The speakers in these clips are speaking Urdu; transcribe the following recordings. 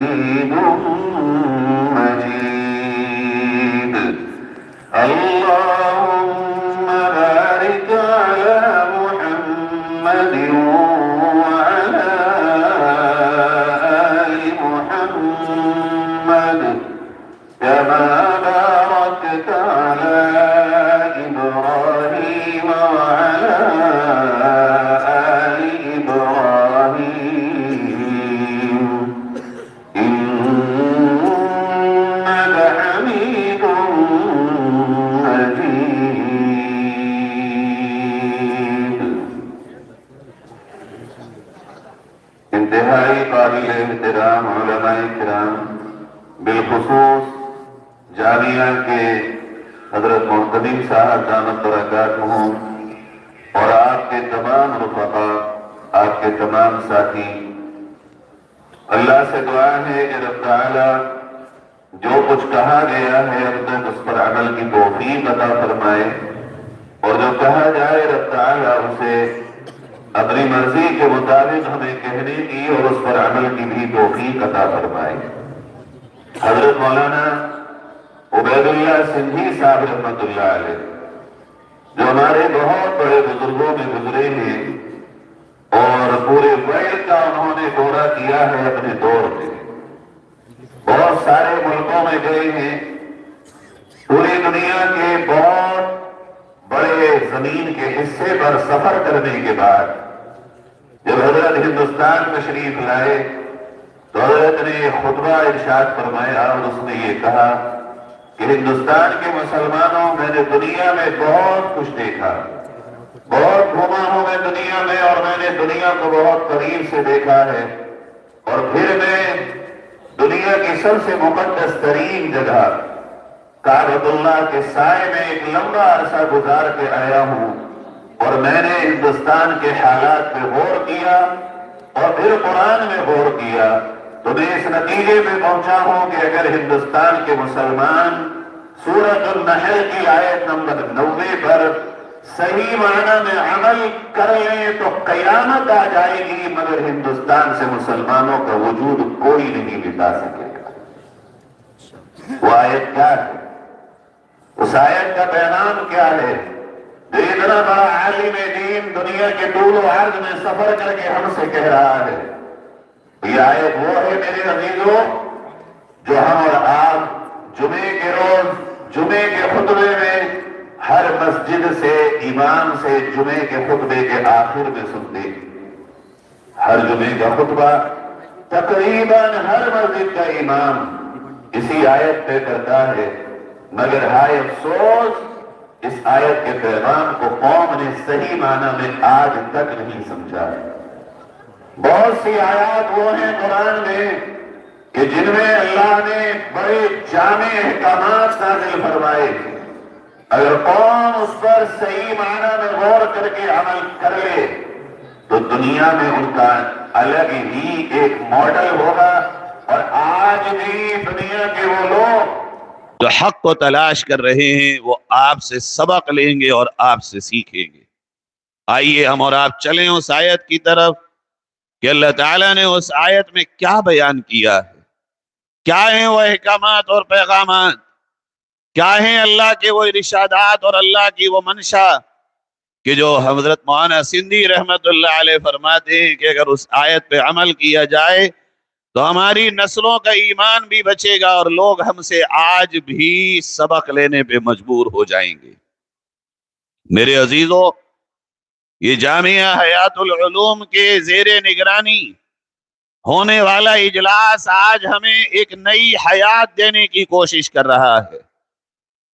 حميد مجيد. اللهم بارك على محمد وعلى آل محمد كما باركت على إبراهيم وعلى آل إبراهيم إنك حميد مجيد. انتہائی قابل احترام علماء کرام، بالخصوص جامعہ کے حضرت محتمم صاحب دامت برکاتہم اور آپ کے تمام رفقا، آپ کے تمام ساتھی، اللہ سے دعا ہے کہ رب تعالی جو کچھ کہا گیا ہے اب تک اس پر عمل کی توفیق عطا فرمائے، اور جو کہا جائے رب تعالی اسے اپنی مرضی کے مطابق ہمیں کہنے کی اور اس پر عمل کی بھی توفیق عطا فرمائے۔ حضرت مولانا عبید اللہ سندھی صاحب رحمۃ اللہ علیہ، جو ہمارے بہت بڑے بزرگوں میں گزرے ہیں اور پورے ورلڈ کا انہوں نے دورہ کیا ہے اپنے دور میں، بہت سارے ملکوں میں گئے ہیں، پوری دنیا کے بہت بڑے زمین کے حصے پر سفر کرنے کے بعد جب حضرت ہندوستان تشریف لائے تو حضرت نے خطبہ ارشاد فرمایا اور اس میں یہ کہا کہ ہندوستان کے مسلمانوں، میں نے دنیا میں بہت کچھ دیکھا، بہت گھوما ہوں میں دنیا میں، اور میں نے دنیا کو بہت قریب سے دیکھا ہے، اور پھر میں دنیا کی سب سے مقدس ترین جگہ کعبۃ اللہ کے سائے میں ایک لمبا عرصہ گزار کے آیا ہوں، اور میں نے ہندوستان کے حالات پہ غور کیا اور پھر قرآن میں غور کیا، تو میں اس نتیجے میں پہنچا ہوں کہ اگر ہندوستان کے مسلمان سورۃ النحل کی آیت نمبر 90 پر صحیح معنی میں عمل کر لیں تو قیامت آ جائے گی، مگر ہندوستان سے مسلمانوں کا وجود کوئی نہیں مٹا سکے گا۔ وہ آیت کیا ہے؟ اس آیت کا پیغام کیا ہے جو اتنا بڑا عالم دین دنیا کے طول و عرض میں سفر کر کے ہم سے کہہ رہا ہے؟ یہ آیت وہ ہے میرے عزیزوں جو ہم اور آپ جمعے کے روز جمعے کے خطبے میں ہر مسجد سے امام سے جمعے کے خطبے کے آخر میں سنتے ہیں۔ ہر جمعے کا خطبہ تقریباً ہر مسجد کا امام اسی آیت پہ کرتا ہے، مگر ہائے افسوس اس آیت کے پیغام کو قوم نے صحیح معنی میں آج تک نہیں سمجھا ہے۔ بہت سی آیات وہ ہیں قرآن میں کہ جن میں اللہ نے بڑے جامع احکامات نازل فرمائے، اگر قوم اس پر صحیح معنی میں غور کر کے عمل کر لے تو دنیا میں ان کا الگ ہی ایک ماڈل ہوگا، اور آج بھی دنیا کے وہ لوگ جو حق کو تلاش کر رہے ہیں وہ آپ سے سبق لیں گے اور آپ سے سیکھیں گے۔ آئیے ہم اور آپ چلیں اس آیت کی طرف کہ اللہ تعالیٰ نے اس آیت میں کیا بیان کیا ہے، کیا ہیں وہ احکامات اور پیغامات، کیا ہیں اللہ کے وہ ارشادات اور اللہ کی وہ منشا کہ جو حضرت مولانا سندھی رحمت اللہ علیہ فرماتے ہیں کہ اگر اس آیت پہ عمل کیا جائے تو ہماری نسلوں کا ایمان بھی بچے گا اور لوگ ہم سے آج بھی سبق لینے پہ مجبور ہو جائیں گے۔ میرے عزیزوں، یہ جامعہ حیات العلوم کے زیر نگرانی ہونے والا اجلاس آج ہمیں ایک نئی حیات دینے کی کوشش کر رہا ہے۔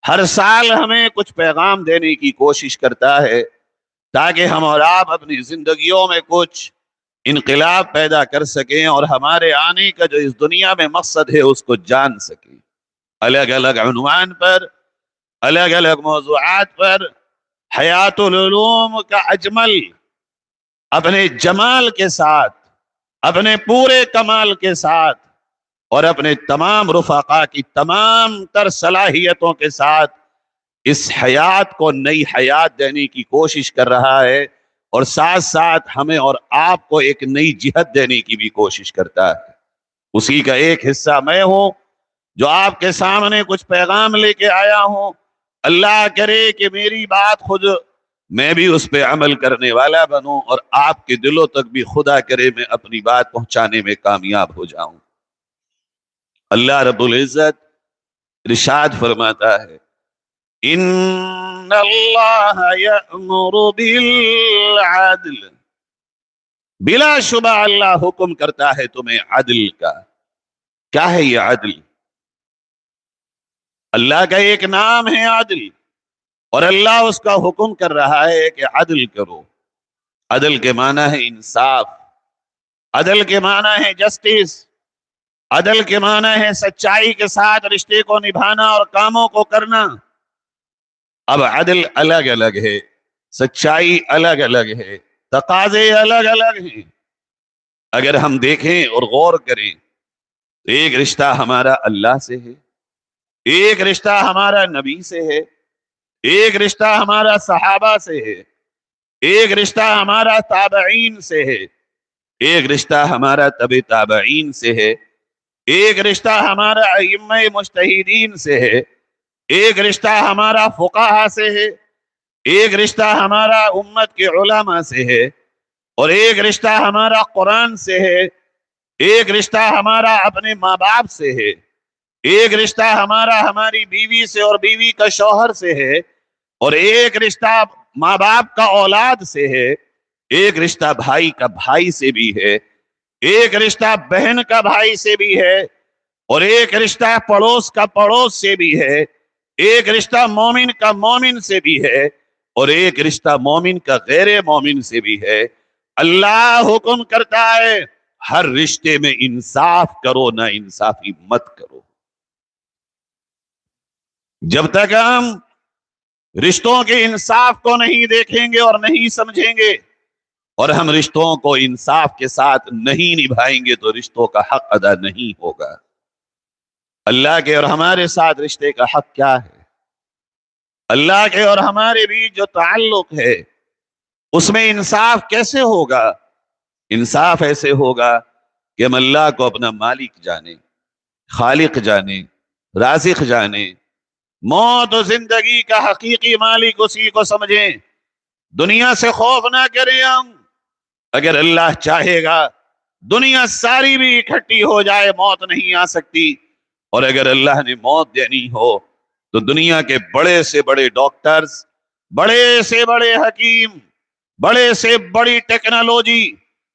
ہر سال ہمیں کچھ پیغام دینے کی کوشش کرتا ہے تاکہ ہم اور آپ اپنی زندگیوں میں کچھ انقلاب پیدا کر سکیں اور ہمارے آنے کا جو اس دنیا میں مقصد ہے اس کو جان سکیں۔ الگ الگ عنوان پر، الگ الگ موضوعات پر حیات العلوم کا اجمل اپنے جمال کے ساتھ، اپنے پورے کمال کے ساتھ اور اپنے تمام رفقا کی تمام تر صلاحیتوں کے ساتھ اس حیات کو نئی حیات دینے کی کوشش کر رہا ہے، اور ساتھ ساتھ ہمیں اور آپ کو ایک نئی جہت دینے کی بھی کوشش کرتا ہے۔ اسی کا ایک حصہ میں ہوں جو آپ کے سامنے کچھ پیغام لے کے آیا ہوں. اللہ کرے کہ میری بات خود میں بھی اس پہ عمل کرنے والا بنوں اور آپ کے دلوں تک بھی خدا کرے میں اپنی بات پہنچانے میں کامیاب ہو جاؤں. اللہ رب العزت ارشاد فرماتا ہے ان اللہ یأمر بالعدل، بلا شبہ اللہ حکم کرتا ہے تمہیں عدل کا. کیا ہے یہ عدل؟ اللہ کا ایک نام ہے عدل، اور اللہ اس کا حکم کر رہا ہے کہ عدل کرو. عدل کے معنی ہے انصاف، عدل کے معنی ہے جسٹس، عدل کے معنی ہے سچائی کے ساتھ رشتے کو نبھانا اور کاموں کو کرنا. اب عدل الگ الگ ہے، سچائی الگ الگ ہے، تقاضے الگ الگ ہیں. اگر ہم دیکھیں اور غور کریں تو ایک رشتہ ہمارا اللہ سے ہے، ایک رشتہ ہمارا نبی سے ہے، ایک رشتہ ہمارا صحابہ سے ہے، ایک رشتہ ہمارا تابعین سے ہے، ایک رشتہ ہمارا تبع تابعین سے ہے، ایک رشتہ ہمارا ائمہ مجتہدین سے ہے، ایک رشتہ ہمارا فقہا سے ہے، ایک رشتہ ہمارا امت کے علماء سے ہے، اور ایک رشتہ ہمارا قرآن سے ہے، ایک رشتہ ہمارا اپنے ماں باپ سے ہے، ایک رشتہ ہمارا ہماری بیوی سے اور بیوی کا شوہر سے ہے، اور ایک رشتہ ماں باپ کا اولاد سے ہے، ایک رشتہ بھائی کا بھائی سے بھی ہے، ایک رشتہ بہن کا بھائی سے بھی ہے، اور ایک رشتہ پڑوس کا پڑوس سے بھی ہے، ایک رشتہ مومن کا مومن سے بھی ہے، اور ایک رشتہ مومن کا غیر مومن سے بھی ہے. اللہ حکم کرتا ہے ہر رشتے میں انصاف کرو، نہ انصافی مت کرو. جب تک ہم رشتوں کے انصاف کو نہیں دیکھیں گے اور نہیں سمجھیں گے اور ہم رشتوں کو انصاف کے ساتھ نہیں نبھائیں گے تو رشتوں کا حق ادا نہیں ہوگا. اللہ کے اور ہمارے ساتھ رشتے کا حق کیا ہے؟ اللہ کے اور ہمارے بیچ جو تعلق ہے اس میں انصاف کیسے ہوگا؟ انصاف ایسے ہوگا کہ ہم اللہ کو اپنا مالک جانیں، خالق جانیں، رازق جانیں، موت و زندگی کا حقیقی مالک اسی کو سمجھیں. دنیا سے خوف نہ کریں. ہم اگر اللہ چاہے گا دنیا ساری بھی اکٹھی ہو جائے، موت نہیں آ سکتی. اور اگر اللہ نے موت دینی ہو تو دنیا کے بڑے سے بڑے ڈاکٹرز، بڑے سے بڑے حکیم، بڑے سے بڑی ٹیکنالوجی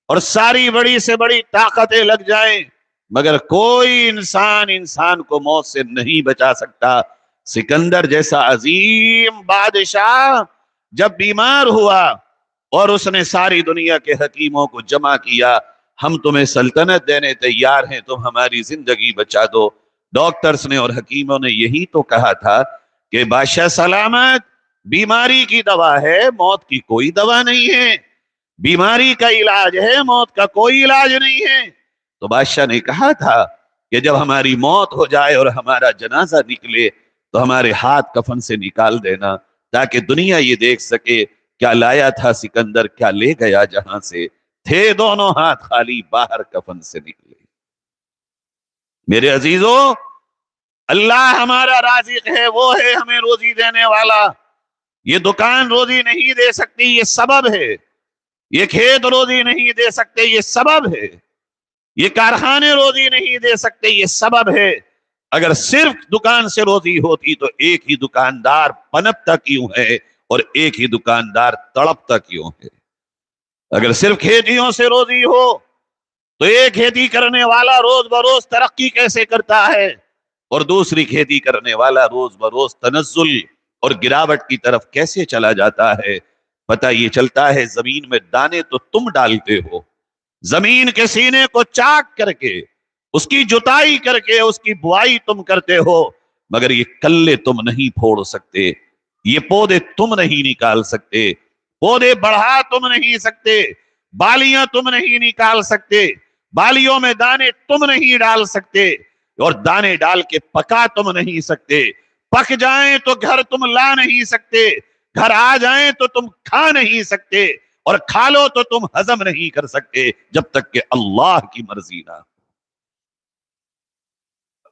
اور ساری بڑی سے بڑی طاقتیں لگ جائیں، مگر کوئی انسان کو موت سے نہیں بچا سکتا. سکندر جیسا عظیم بادشاہ جب بیمار ہوا اور اس نے ساری دنیا کے حکیموں کو جمع کیا، ہم تمہیں سلطنت دینے تیار ہیں، تم ہماری زندگی بچا دو. ڈاکٹرز نے اور حکیموں نے یہی تو کہا تھا کہ بادشاہ سلامت، بیماری کی دوا ہے، موت کی کوئی دوا نہیں ہے. بیماری کا علاج ہے، موت کا کوئی علاج نہیں ہے. تو بادشاہ نے کہا تھا کہ جب ہماری موت ہو جائے اور ہمارا جنازہ نکلے تو ہمارے ہاتھ کفن سے نکال دینا، تاکہ دنیا یہ دیکھ سکے کیا لایا تھا سکندر، کیا لے گیا جہاں سے. تھے دونوں ہاتھ خالی، باہر کفن سے نکلے. میرے عزیزو، اللہ ہمارا رازق ہے، وہ ہے ہمیں روزی دینے والا. یہ دکان روزی نہیں دے سکتی، یہ سبب ہے. یہ کھیت روزی نہیں دے سکتے، یہ سبب ہے. یہ کارخانے روزی نہیں دے سکتے، یہ سبب ہے. اگر صرف دکان سے روزی ہوتی تو ایک ہی دکاندار پنپتا کیوں ہے اور ایک ہی دکاندار تڑپتا کیوں ہے؟ اگر صرف کھیتیوں سے روزی ہو تو ایک کھیتی کرنے والا روز بروز ترقی کیسے کرتا ہے اور دوسری کھیتی کرنے والا روز بروز تنزل اور گراوٹ کی طرف کیسے چلا جاتا ہے؟ پتہ یہ چلتا ہے زمین میں دانے تو تم ڈالتے ہو، زمین کے سینے کو چاک کر کے، اس کی جتائی کر کے، اس کی بوائی تم کرتے ہو، مگر یہ کلے تم نہیں پھوڑ سکتے، یہ پودے تم نہیں نکال سکتے، پودے بڑھا تم نہیں سکتے، بالیاں تم نہیں نکال سکتے، بالیوں میں دانے تم نہیں ڈال سکتے، اور دانے ڈال کے پکا تم نہیں سکتے. پک جائیں تو گھر تم لا نہیں سکتے، گھر آ جائیں تو تم کھا نہیں سکتے، اور کھا لو تو تم ہضم نہیں کر سکتے جب تک کہ اللہ کی مرضی نہ.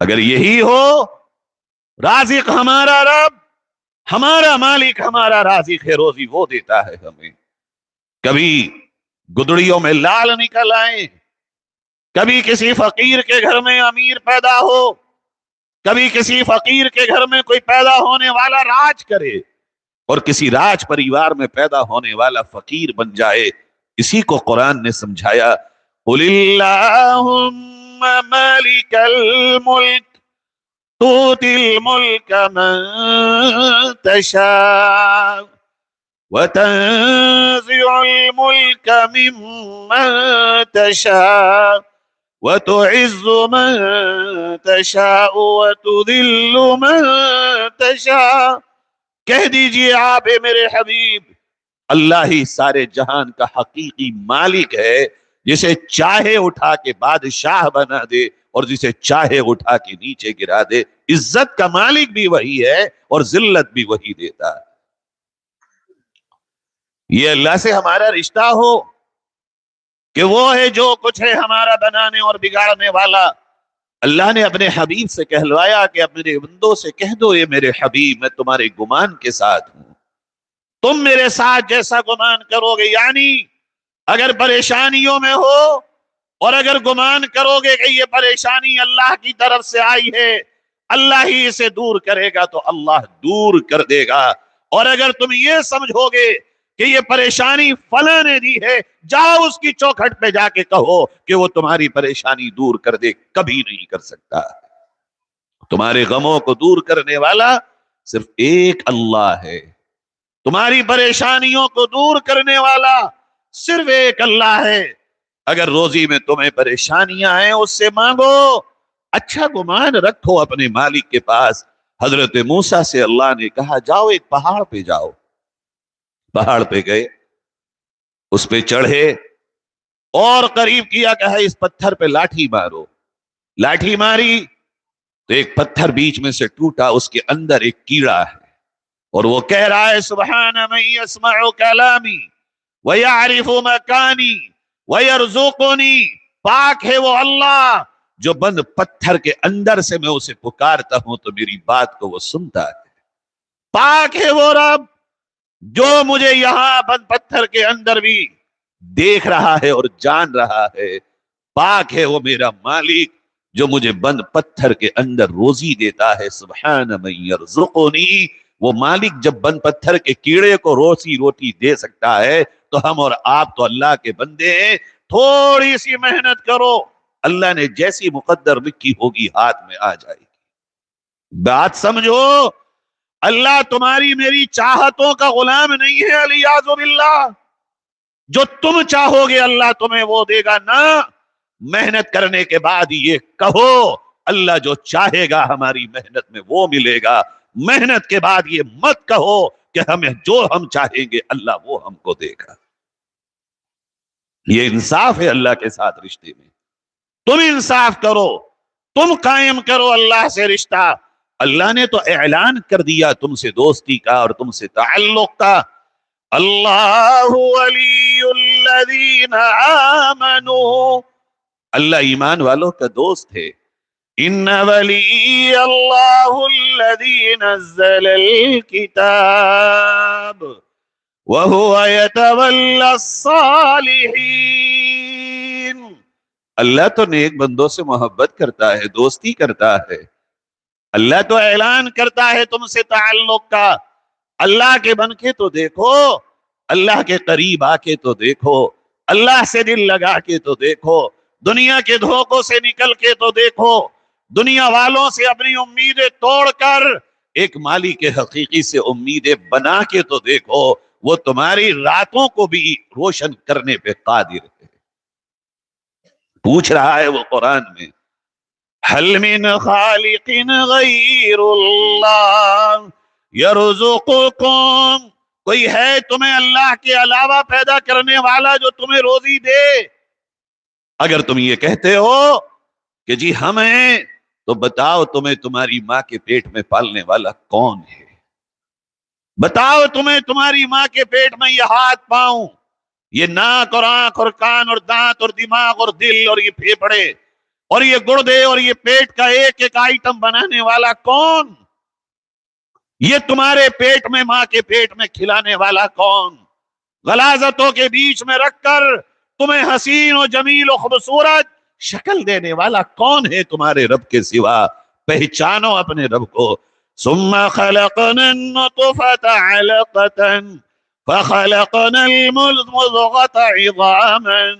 اگر یہی ہو رازق ہمارا رب، ہمارا مالک، ہمارا رازق ہے، روزی وہ دیتا ہے ہمیں. کبھی گدڑیوں میں لال نکل آئے، کبھی کسی فقیر کے گھر میں امیر پیدا ہو، کبھی کسی فقیر کے گھر میں کوئی پیدا ہونے والا راج کرے اور کسی راج پریوار میں پیدا ہونے والا فقیر بن جائے. اسی کو قرآن نے سمجھایا، قُلِ اللَّهُمَّ مَالِكَ الْمُلْكِ تُؤْتِي الْمُلْكَ مَن تَشَاءُ وَتَنزِعُ الْمُلْكَ مِمَّن تَشَاءُ وَتُعِزُّ مَن تَشَاءُ وَتُذِلُّ مَن تَشَاءُ. کہہ دیجئے آپ میرے حبیب، اللہ ہی سارے جہان کا حقیقی مالک ہے، جسے چاہے اٹھا کے بادشاہ بنا دے اور جسے چاہے اٹھا کے نیچے گرا دے. عزت کا مالک بھی وہی ہے اور ذلت بھی وہی دیتا ہے. یہ اللہ سے ہمارا رشتہ ہو کہ وہ ہے جو کچھ ہے ہمارا بنانے اور بگاڑنے والا. اللہ نے اپنے حبیب سے کہلوایا کہ اپنے بندوں سے کہہ دو، یہ میرے حبیب میں تمہارے گمان کے ساتھ ہوں، تم میرے ساتھ جیسا گمان کرو گے، یعنی اگر پریشانیوں میں ہو اور اگر گمان کرو گے کہ یہ پریشانی اللہ کی طرف سے آئی ہے، اللہ ہی اسے دور کرے گا، تو اللہ دور کر دے گا. اور اگر تم یہ سمجھو گے کہ یہ پریشانی فلاں نے دی ہے، جاؤ اس کی چوکھٹ پہ جا کے کہو کہ وہ تمہاری پریشانی دور کر دے، کبھی نہیں کر سکتا. تمہارے غموں کو دور کرنے والا صرف ایک اللہ ہے، تمہاری پریشانیوں کو دور کرنے والا صرف ایک اللہ ہے. اگر روزی میں تمہیں پریشانیاں ہیں اس سے مانگو، اچھا گمان رکھو اپنے مالک کے پاس. حضرت موسیٰ سے اللہ نے کہا جاؤ ایک پہاڑ پہ جاؤ. پہاڑ پہ گئے، اس پہ چڑھے اور قریب کیا، کہا اس پتھر پہ لاٹھی مارو. لاٹھی ماری تو ایک پتھر بیچ میں سے ٹوٹا، اس کے اندر ایک کیڑا ہے اور وہ کہہ رہا ہے سبحان من یسمع کلامی ویعرف مکانی ویرزقنی. پاک ہے وہ اللہ جو بند پتھر کے اندر سے میں اسے پکارتا ہوں تو میری بات کو وہ سنتا ہے. پاک ہے وہ رب جو مجھے یہاں بند پتھر کے اندر بھی دیکھ رہا ہے اور جان رہا ہے. پاک ہے وہ میرا مالک جو مجھے بند پتھر کے اندر روزی دیتا ہے. سبحان من یرزقنی. وہ مالک جب بند پتھر کے کیڑے کو روٹی دے سکتا ہے تو ہم اور آپ تو اللہ کے بندے ہیں. تھوڑی سی محنت کرو، اللہ نے جیسی مقدر لکھی ہوگی ہاتھ میں آ جائے گی. بات سمجھو، اللہ تمہاری میری چاہتوں کا غلام نہیں ہے الیاذ باللہ. جو تم چاہو گے اللہ تمہیں وہ دے گا نا. محنت کرنے کے بعد یہ کہو اللہ جو چاہے گا ہماری محنت میں وہ ملے گا. محنت کے بعد یہ مت کہو کہ ہمیں جو ہم چاہیں گے اللہ وہ ہم کو دے گا. یہ انصاف ہے اللہ کے ساتھ رشتے میں. تم انصاف کرو، تم قائم کرو اللہ سے رشتہ. اللہ نے تو اعلان کر دیا تم سے دوستی کا اور تم سے تعلق کا. اللہ ولی الذین آمنوا. اللہ ایمان والوں کا دوست ہے. ان ولی اللہ الذی نزل الکتاب وهو يتولى الصالحین. اللہ تو نیک بندوں سے محبت کرتا ہے، دوستی کرتا ہے. اللہ تو اعلان کرتا ہے تم سے تعلق کا. اللہ کے بن کے تو دیکھو، اللہ کے قریب آ کے تو دیکھو، اللہ سے دل لگا کے تو دیکھو، دنیا کے دھوکوں سے نکل کے تو دیکھو، دنیا والوں سے اپنی امیدیں توڑ کر ایک مالک حقیقی سے امیدیں بنا کے تو دیکھو. وہ تمہاری راتوں کو بھی روشن کرنے پہ قادر ہے. پوچھ رہا ہے وہ قرآن میں هل من خالق غیر اللہ یرزقکم. کوئی ہے تمہیں اللہ کے علاوہ پیدا کرنے والا جو تمہیں روزی دے؟ اگر تم یہ کہتے ہو کہ جی ہم ہیں تو بتاؤ تمہیں تمہاری ماں کے پیٹ میں پالنے والا کون ہے؟ بتاؤ تمہیں تمہاری ماں کے پیٹ میں یہ ہاتھ پاؤں، یہ ناک اور آنکھ اور کان اور دانت اور دماغ اور دل اور یہ پھیپھڑے اور یہ گردے اور یہ پیٹ کا ایک ایک آئٹم بنانے والا کون؟ یہ تمہارے پیٹ میں، ماں کے پیٹ میں کھلانے والا کون؟ غلاظتوں کے بیچ میں رکھ کر تمہیں حسین و جمیل و خوبصورت شکل دینے والا کون ہے تمہارے رب کے سوا؟ پہچانو اپنے رب کو۔ ثم خلقنا النطفة علقة فخلقنا المضغة عظاما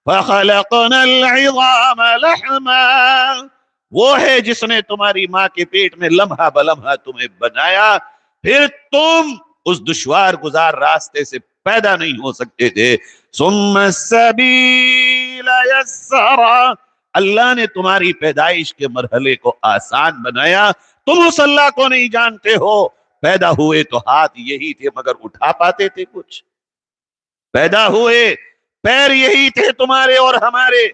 فخلقنا العظام لحما۔ وہ ہے جس نے تمہاری ماں کے پیٹ میں لمحہ بلمحہ تمہیں بنایا، پھر تم اس دشوار گزار راستے سے پیدا نہیں ہو سکتے تھے۔ ثم السبیل یسرا، اللہ نے تمہاری پیدائش کے مرحلے کو آسان بنایا، تم اس اللہ کو نہیں جانتے ہو۔ پیدا ہوئے تو ہاتھ یہی تھے مگر اٹھا پاتے تھے کچھ؟ پیدا ہوئے پیر یہی تھے تمہارے اور ہمارے،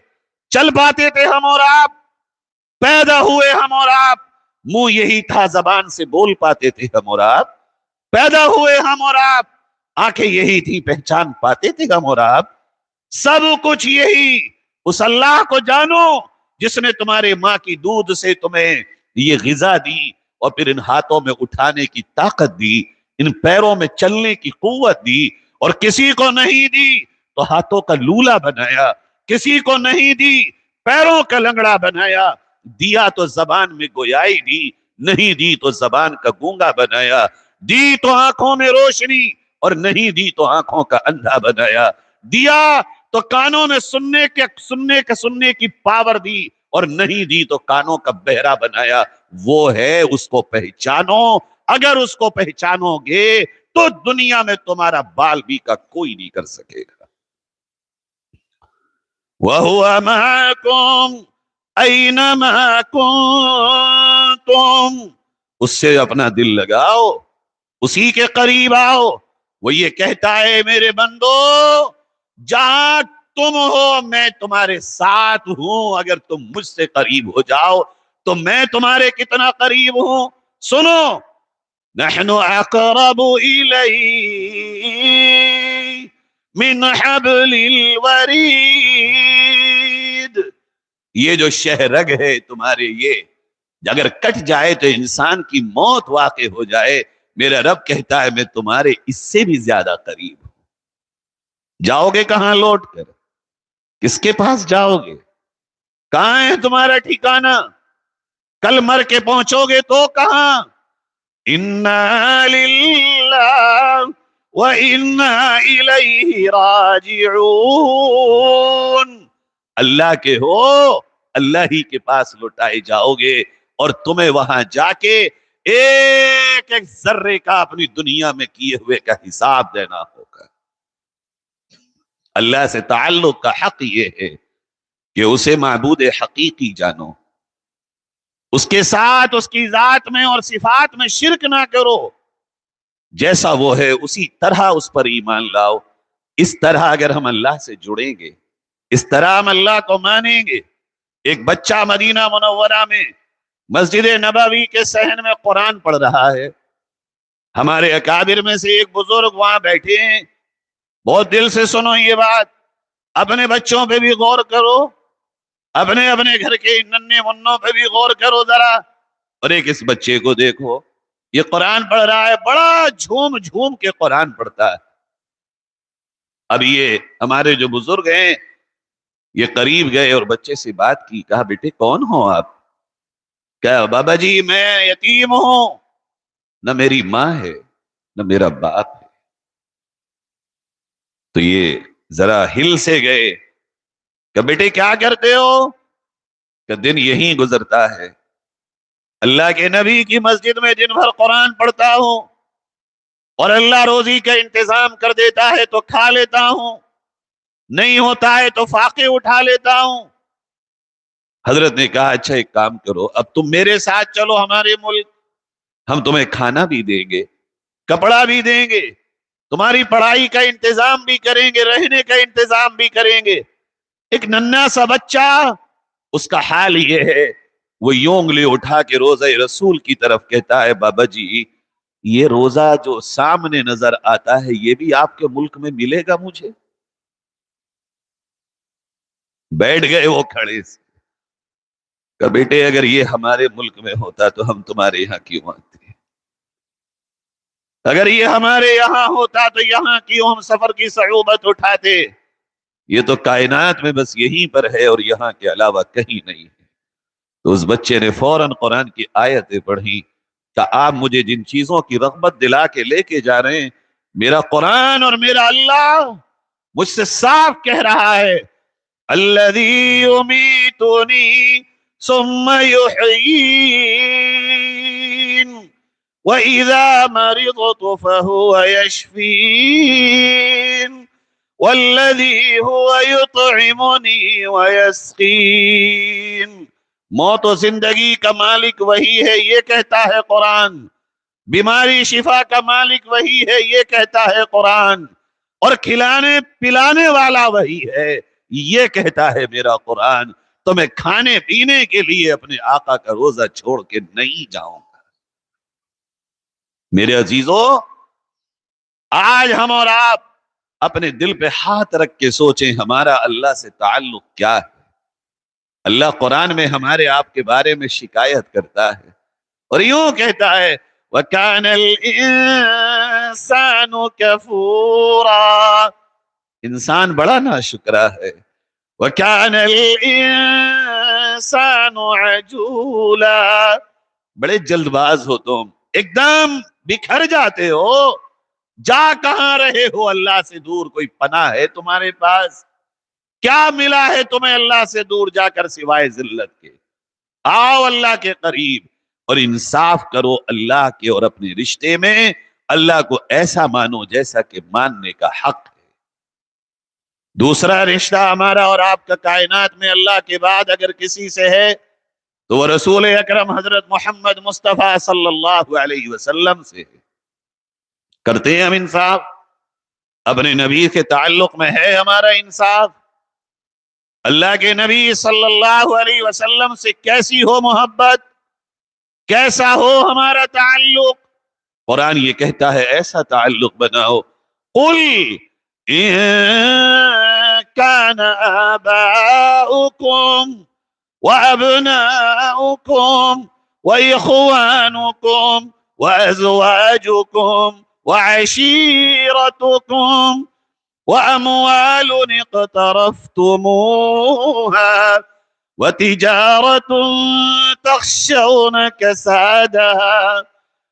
چل پاتے تھے ہم اور آپ؟ پیدا ہوئے ہم اور آپ، منہ یہی تھا زبان سے بول پاتے تھے ہم اور آپ؟ پیدا ہوئے ہم اور آپ، آنکھیں یہی تھی پہچان پاتے تھے ہم اور آپ؟ سب کچھ یہی اس اللہ کو جانو جس نے تمہارے ماں کی دودھ سے تمہیں یہ غذا دی اور پھر ان ہاتھوں میں اٹھانے کی طاقت دی، ان پیروں میں چلنے کی قوت دی، اور کسی کو نہیں دی تو ہاتھوں کا لولا بنایا، کسی کو نہیں دی پیروں کا لنگڑا بنایا، دیا تو زبان میں گویائی دی، نہیں دی تو زبان کا گونگا بنایا، دی تو آنکھوں میں روشنی اور نہیں دی تو آنکھوں کا اندھا بنایا، دیا تو کانوں میں سننے کی پاور دی اور نہیں دی تو کانوں کا بہرا بنایا۔ وہ ہے، اس کو پہچانو۔ اگر اس کو پہچانو گے تو دنیا میں تمہارا بال بھی کا کوئی نہیں کر سکے گا۔ وَهُوَ مَعَكُمْ أَيْنَمَا كُنتُمْ، اس سے اپنا دل لگاؤ، اسی کے قریب آؤ۔ وہ یہ کہتا ہے میرے بندو جہاں تم ہو میں تمہارے ساتھ ہوں، اگر تم مجھ سے قریب ہو جاؤ تو میں تمہارے کتنا قریب ہوں۔ سنو، نحن اقرب الیہ من حبل الورید، یہ جو شہ رگ ہے تمہارے، یہ اگر کٹ جائے تو انسان کی موت واقع ہو جائے، میرا رب کہتا ہے میں تمہارے اس سے بھی زیادہ قریب ہوں۔ جاؤ گے کہاں لوٹ کر؟ کس کے پاس جاؤ گے؟ کہاں ہے تمہارا ٹھکانہ؟ کل مر کے پہنچو گے تو کہاں؟ اِنَّا لِلَّهِ وَإِنَّا إِلَيْهِ رَاجِعُونَ، اللہ کے ہو، اللہ ہی کے پاس لوٹائے جاؤ گے، اور تمہیں وہاں جا کے ایک ایک ذرے کا اپنی دنیا میں کیے ہوئے کا حساب دینا ہوگا۔ اللہ سے تعلق کا حق یہ ہے کہ اسے معبود حقیقی جانو، اس کے ساتھ اس کی ذات میں اور صفات میں شرک نہ کرو، جیسا وہ ہے اسی طرح اس پر ایمان لاؤ۔ اس طرح اگر ہم اللہ سے جڑیں گے، اس طرح ہم اللہ کو مانیں گے۔ ایک بچہ مدینہ منورہ میں مسجد نبوی کے صحن میں قرآن پڑھ رہا ہے، ہمارے اکابر میں سے ایک بزرگ وہاں بیٹھے ہیں، بہت دل سے سنو یہ بات، اپنے بچوں پہ بھی غور کرو، اپنے گھر کے ننھے منوں پہ بھی غور کرو ذرا، اور ایک اس بچے کو دیکھو، یہ قرآن پڑھ رہا ہے، بڑا جھوم جھوم کے قرآن پڑھتا ہے۔ اب یہ ہمارے جو بزرگ ہیں یہ قریب گئے اور بچے سے بات کی، کہا بیٹے کون ہو آپ؟ کہا بابا جی میں یتیم ہوں، نہ میری ماں ہے نہ میرا باپ ہے۔ تو یہ ذرا ہل سے گئے کہ بیٹے کیا کرتے ہو؟ کہ دن یہیں گزرتا ہے، اللہ کے نبی کی مسجد میں دن بھر قرآن پڑھتا ہوں، اور اللہ روزی کا انتظام کر دیتا ہے تو کھا لیتا ہوں، نہیں ہوتا ہے تو فاقے اٹھا لیتا ہوں۔ حضرت نے کہا اچھا ایک کام کرو، اب تم میرے ساتھ چلو ہمارے ملک، ہم تمہیں کھانا بھی دیں گے، کپڑا بھی دیں گے، تمہاری پڑھائی کا انتظام بھی کریں گے، رہنے کا انتظام بھی کریں گے۔ ایک ننھا سا بچہ، اس کا حال یہ ہے، وہ یوں انگلی اٹھا کے روزہ رسول کی طرف کہتا ہے بابا جی یہ روزہ جو سامنے نظر آتا ہے یہ بھی آپ کے ملک میں ملے گا مجھے؟ بیٹھ گئے وہ کھڑے سے، کہ بیٹے اگر یہ ہمارے ملک میں ہوتا تو ہم تمہارے یہاں کیوں آتے؟ اگر یہ ہمارے یہاں ہوتا تو یہاں کیوں ہم سفر کی صعوبت اٹھاتے؟ یہ تو کائنات میں بس یہیں پر ہے اور یہاں کے علاوہ کہیں نہیں ہے۔ تو اس بچے نے فوراً قرآن کی آیتیں پڑھی کہ آپ مجھے جن چیزوں کی رغبت دلا کے لے کے جا رہے ہیں، میرا قرآن اور میرا اللہ مجھ سے صاف کہہ رہا ہے، الذی یمیتنی ثم یحیین وَإِذَا مَرِضْتُ فَهُوَ يَشْفِينِ وَالَّذِي هُوَ يُطْعِمُنِي وَيَسْقِينِ۔ موت و زندگی کا مالک وہی ہے، یہ کہتا ہے قرآن۔ بیماری شفا کا مالک وہی ہے، یہ کہتا ہے قرآن۔ اور کھلانے پلانے والا وہی ہے، یہ کہتا ہے میرا قرآن۔ تو میں کھانے پینے کے لیے اپنے آقا کا روزہ چھوڑ کے نہیں جاؤں گا۔ میرے عزیزو، آج ہم اور آپ اپنے دل پہ ہاتھ رکھ کے سوچیں ہمارا اللہ سے تعلق کیا ہے۔ اللہ قرآن میں ہمارے آپ کے بارے میں شکایت کرتا ہے اور یوں کہتا ہے وَكَانَ الْإِنسَانُ كَفُورًا، انسان بڑا ناشکرا ہے۔ وَكَانَ الْإِنسَانُ عَجُولًا، بڑے جلد باز ہو تم، ایک دم بکھر جاتے ہو، جا کہاں رہے ہو اللہ سے دور؟ کوئی پناہ ہے تمہارے پاس؟ کیا ملا ہے تمہیں اللہ سے دور جا کر سوائے ذلت کے؟ آؤ اللہ کے قریب اور انصاف کرو اللہ کے اور اپنے رشتے میں اللہ کو ایسا مانو جیسا کہ ماننے کا حق ہے۔ دوسرا رشتہ ہمارا اور آپ کا کائنات میں اللہ کے بعد اگر کسی سے ہے تو وہ رسول اکرم حضرت محمد مصطفیٰ صلی اللہ علیہ وسلم سے ہے۔ کرتے ہیں ہم انصاف؟ اپنے نبی کے تعلق میں ہے ہمارا انصاف؟ اللہ کے نبی صلی اللہ علیہ وسلم سے کیسی ہو محبت، کیسا ہو ہمارا تعلق؟ قرآن یہ کہتا ہے ایسا تعلق بناؤ، قل ان كان آباؤكم وأبناؤكم وإخوانكم وأزواجكم وعشيرتكم وأموال اقترفتموها وتجارة تخشون كسادها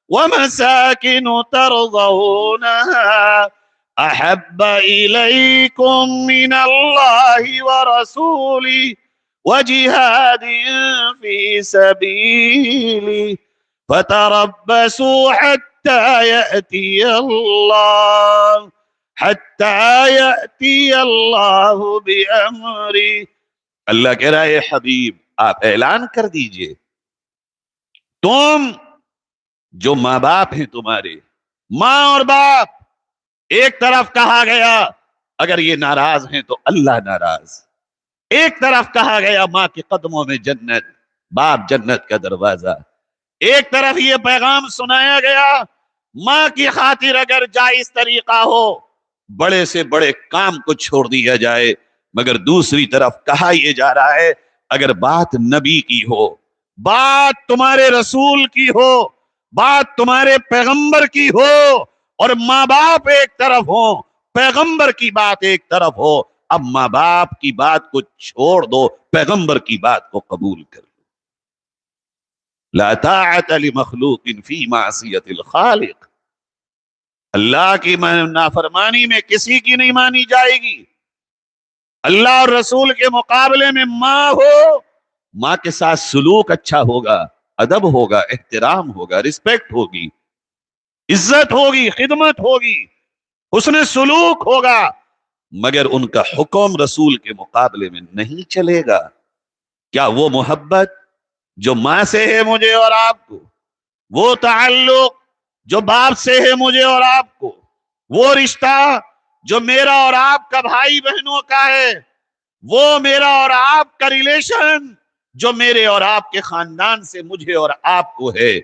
ومساكن ترضونها أحب إليكم من الله ورسوله وجهاد في سبيله فتربصوا حتى يأتي اللہ بأمری۔ اللہ کہہ رہا ہے حبیب آپ اعلان کر دیجئے، تم جو ماں باپ ہیں تمہارے، ماں اور باپ ایک طرف کہا گیا اگر یہ ناراض ہیں تو اللہ ناراض، ایک طرف کہا گیا ماں کے قدموں میں جنت، باپ جنت کا دروازہ، ایک طرف یہ پیغام سنایا گیا ماں کی خاطر اگر جائز طریقہ ہو بڑے سے بڑے کام کو چھوڑ دیا جائے، مگر دوسری طرف کہا یہ جا رہا ہے اگر بات نبی کی ہو، بات تمہارے رسول کی ہو، بات تمہارے پیغمبر کی ہو، اور ماں باپ ایک طرف ہو، پیغمبر کی بات ایک طرف ہو، اب ماں باپ کی بات کو چھوڑ دو، پیغمبر کی بات کو قبول کر لو۔ لا طاعت لمخلوق فی معصیت الخالق، اللہ کی نافرمانی میں کسی کی نہیں مانی جائے گی۔ اللہ اور رسول کے مقابلے میں ماں ہو، ماں کے ساتھ سلوک اچھا ہوگا، ادب ہوگا، احترام ہوگا، رسپیکٹ ہوگی، عزت ہوگی، خدمت ہوگی، حسن سلوک ہوگا، مگر ان کا حکم رسول کے مقابلے میں نہیں چلے گا۔ کیا وہ محبت جو ماں سے ہے مجھے اور آپ کو، وہ تعلق جو باپ سے ہے مجھے اور آپ کو، وہ رشتہ جو میرا اور آپ کا بھائی بہنوں کا ہے، وہ میرا اور آپ کا ریلیشن جو میرے اور آپ کے خاندان سے مجھے اور آپ کو ہے،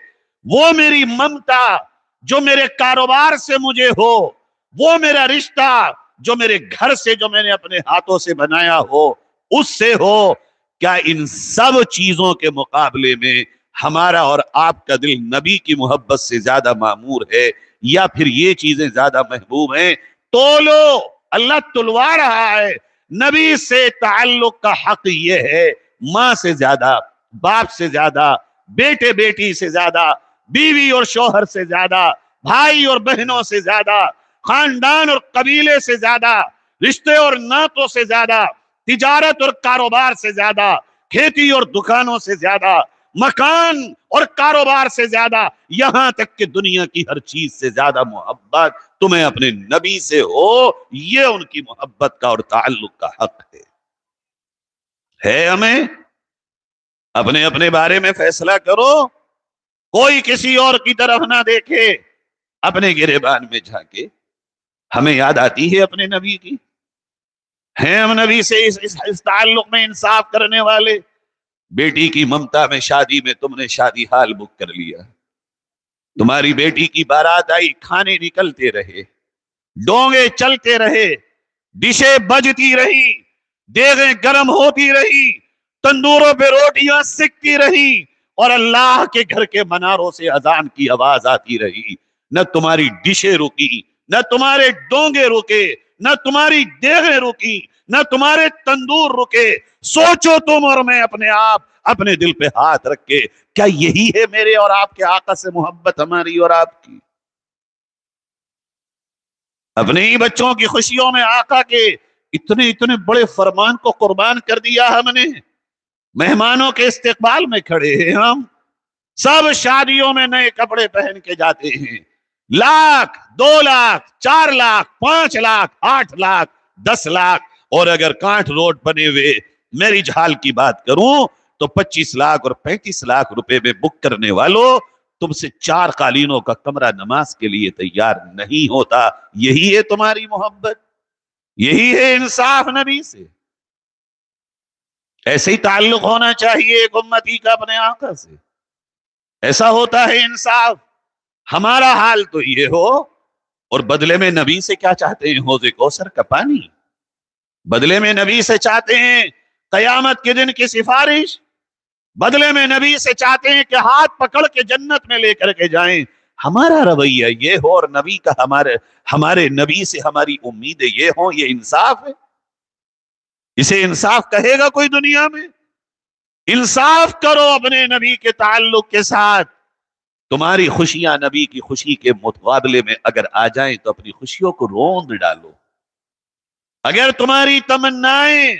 وہ میری ممتا جو میرے کاروبار سے مجھے ہو، وہ میرا رشتہ جو میرے گھر سے جو میں نے اپنے ہاتھوں سے بنایا ہو اس سے ہو، کیا ان سب چیزوں کے مقابلے میں ہمارا اور آپ کا دل نبی کی محبت سے زیادہ معمور ہے یا پھر یہ چیزیں زیادہ محبوب ہیں؟ تولو، اللہ تلوا رہا ہے۔ نبی سے تعلق کا حق یہ ہے، ماں سے زیادہ، باپ سے زیادہ، بیٹے بیٹی سے زیادہ، بیوی اور شوہر سے زیادہ، بھائی اور بہنوں سے زیادہ، خاندان اور قبیلے سے زیادہ، رشتے اور ناتوں سے زیادہ، تجارت اور کاروبار سے زیادہ، کھیتی اور دکانوں سے زیادہ، مکان اور کاروبار سے زیادہ، یہاں تک کہ دنیا کی ہر چیز سے زیادہ محبت تمہیں اپنے نبی سے ہو۔ یہ ان کی محبت کا اور تعلق کا حق ہے ہمیں اپنے اپنے بارے میں فیصلہ کرو، کوئی کسی اور کی طرف نہ دیکھے، اپنے گریبان میں جھانکے۔ ہمیں یاد آتی ہے اپنے نبی کی، ہیں ہم نبی سے اس تعلق میں انصاف کرنے والے؟ بیٹی کی ممتا میں شادی میں تم نے شادی حال بک کر لیا، تمہاری بیٹی کی بارات آئی، کھانے نکلتے رہے، ڈونگے چلتے رہے، ڈشیں بجتی رہی، دیگیں گرم ہوتی رہی، تندوروں پہ روٹیاں سکتی رہی، اور اللہ کے گھر کے مناروں سے اذان کی آواز آتی رہی۔ نہ تمہاری ڈشیں رکی، نہ تمہارے ڈونگے رکے، نہ تمہاری دیگیں رکی، نہ تمہارے تندور رکے۔ سوچو تم اور میں اپنے آپ، اپنے دل پہ ہاتھ رکھ کے، کیا یہی ہے میرے اور آپ کے آقا سے محبت ہماری اور آپ کی؟ اپنے ہی بچوں کی خوشیوں میں آقا کے اتنے بڑے فرمان کو قربان کر دیا ہم نے۔ مہمانوں کے استقبال میں کھڑے ہیں ہم، سب شادیوں میں نئے کپڑے پہن کے جاتے ہیں، 1,00,000، 2,00,000، 4,00,000، 5,00,000، 8,00,000، 10,00,000، اور اگر کانٹ روڈ بنے ہوئے میرج ہال کی بات کروں تو 25,00,000 اور 35,00,000 روپے میں بک کرنے والوں، تم سے 4 قالینوں کا کمرہ نماز کے لیے تیار نہیں ہوتا۔ یہی ہے تمہاری محبت؟ یہی ہے انصاف نبی سے؟ ایسے ہی تعلق ہونا چاہیے ایک امتی کا اپنے آقا سے، ایسا ہوتا ہے انصاف۔ ہمارا حال تو یہ ہو، اور بدلے میں نبی سے کیا چاہتے ہیں؟ حوض کوثر کا پانی۔ بدلے میں نبی سے چاہتے ہیں قیامت کے دن کی سفارش، بدلے میں نبی سے چاہتے ہیں کہ ہاتھ پکڑ کے جنت میں لے کر کے جائیں۔ ہمارا رویہ یہ ہو اور نبی کا ہمارے نبی سے ہماری امیدیں یہ ہوں، یہ انصاف ہے؟ اسے انصاف کہے گا کوئی دنیا میں؟ انصاف کرو اپنے نبی کے تعلق کے ساتھ۔ تمہاری خوشیاں نبی کی خوشی کے مقابلے میں اگر آ جائیں تو اپنی خوشیوں کو روند ڈالو۔ اگر تمہاری تمنائیں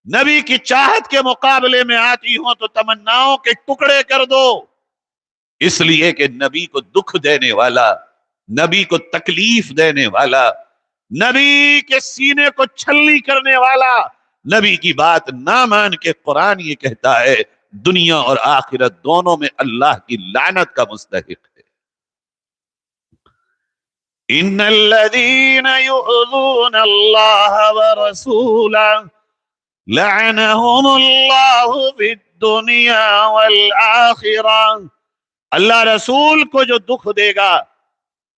نبی کی چاہت کے مقابلے میں آتی ہوں تو تمناؤں کے ٹکڑے کر دو، اس لیے کہ نبی کو دکھ دینے والا، نبی کو تکلیف دینے والا، نبی کے سینے کو چھلنی کرنے والا، نبی کی بات نہ مان کے قرآن یہ کہتا ہے دنیا اور آخرت دونوں میں اللہ کی لعنت کا مستحق ہے۔ ان الذين يؤذون الله ورسوله لعنهم الله في الدنيا والآخرة۔ اللہ رسول کو جو دکھ دے گا،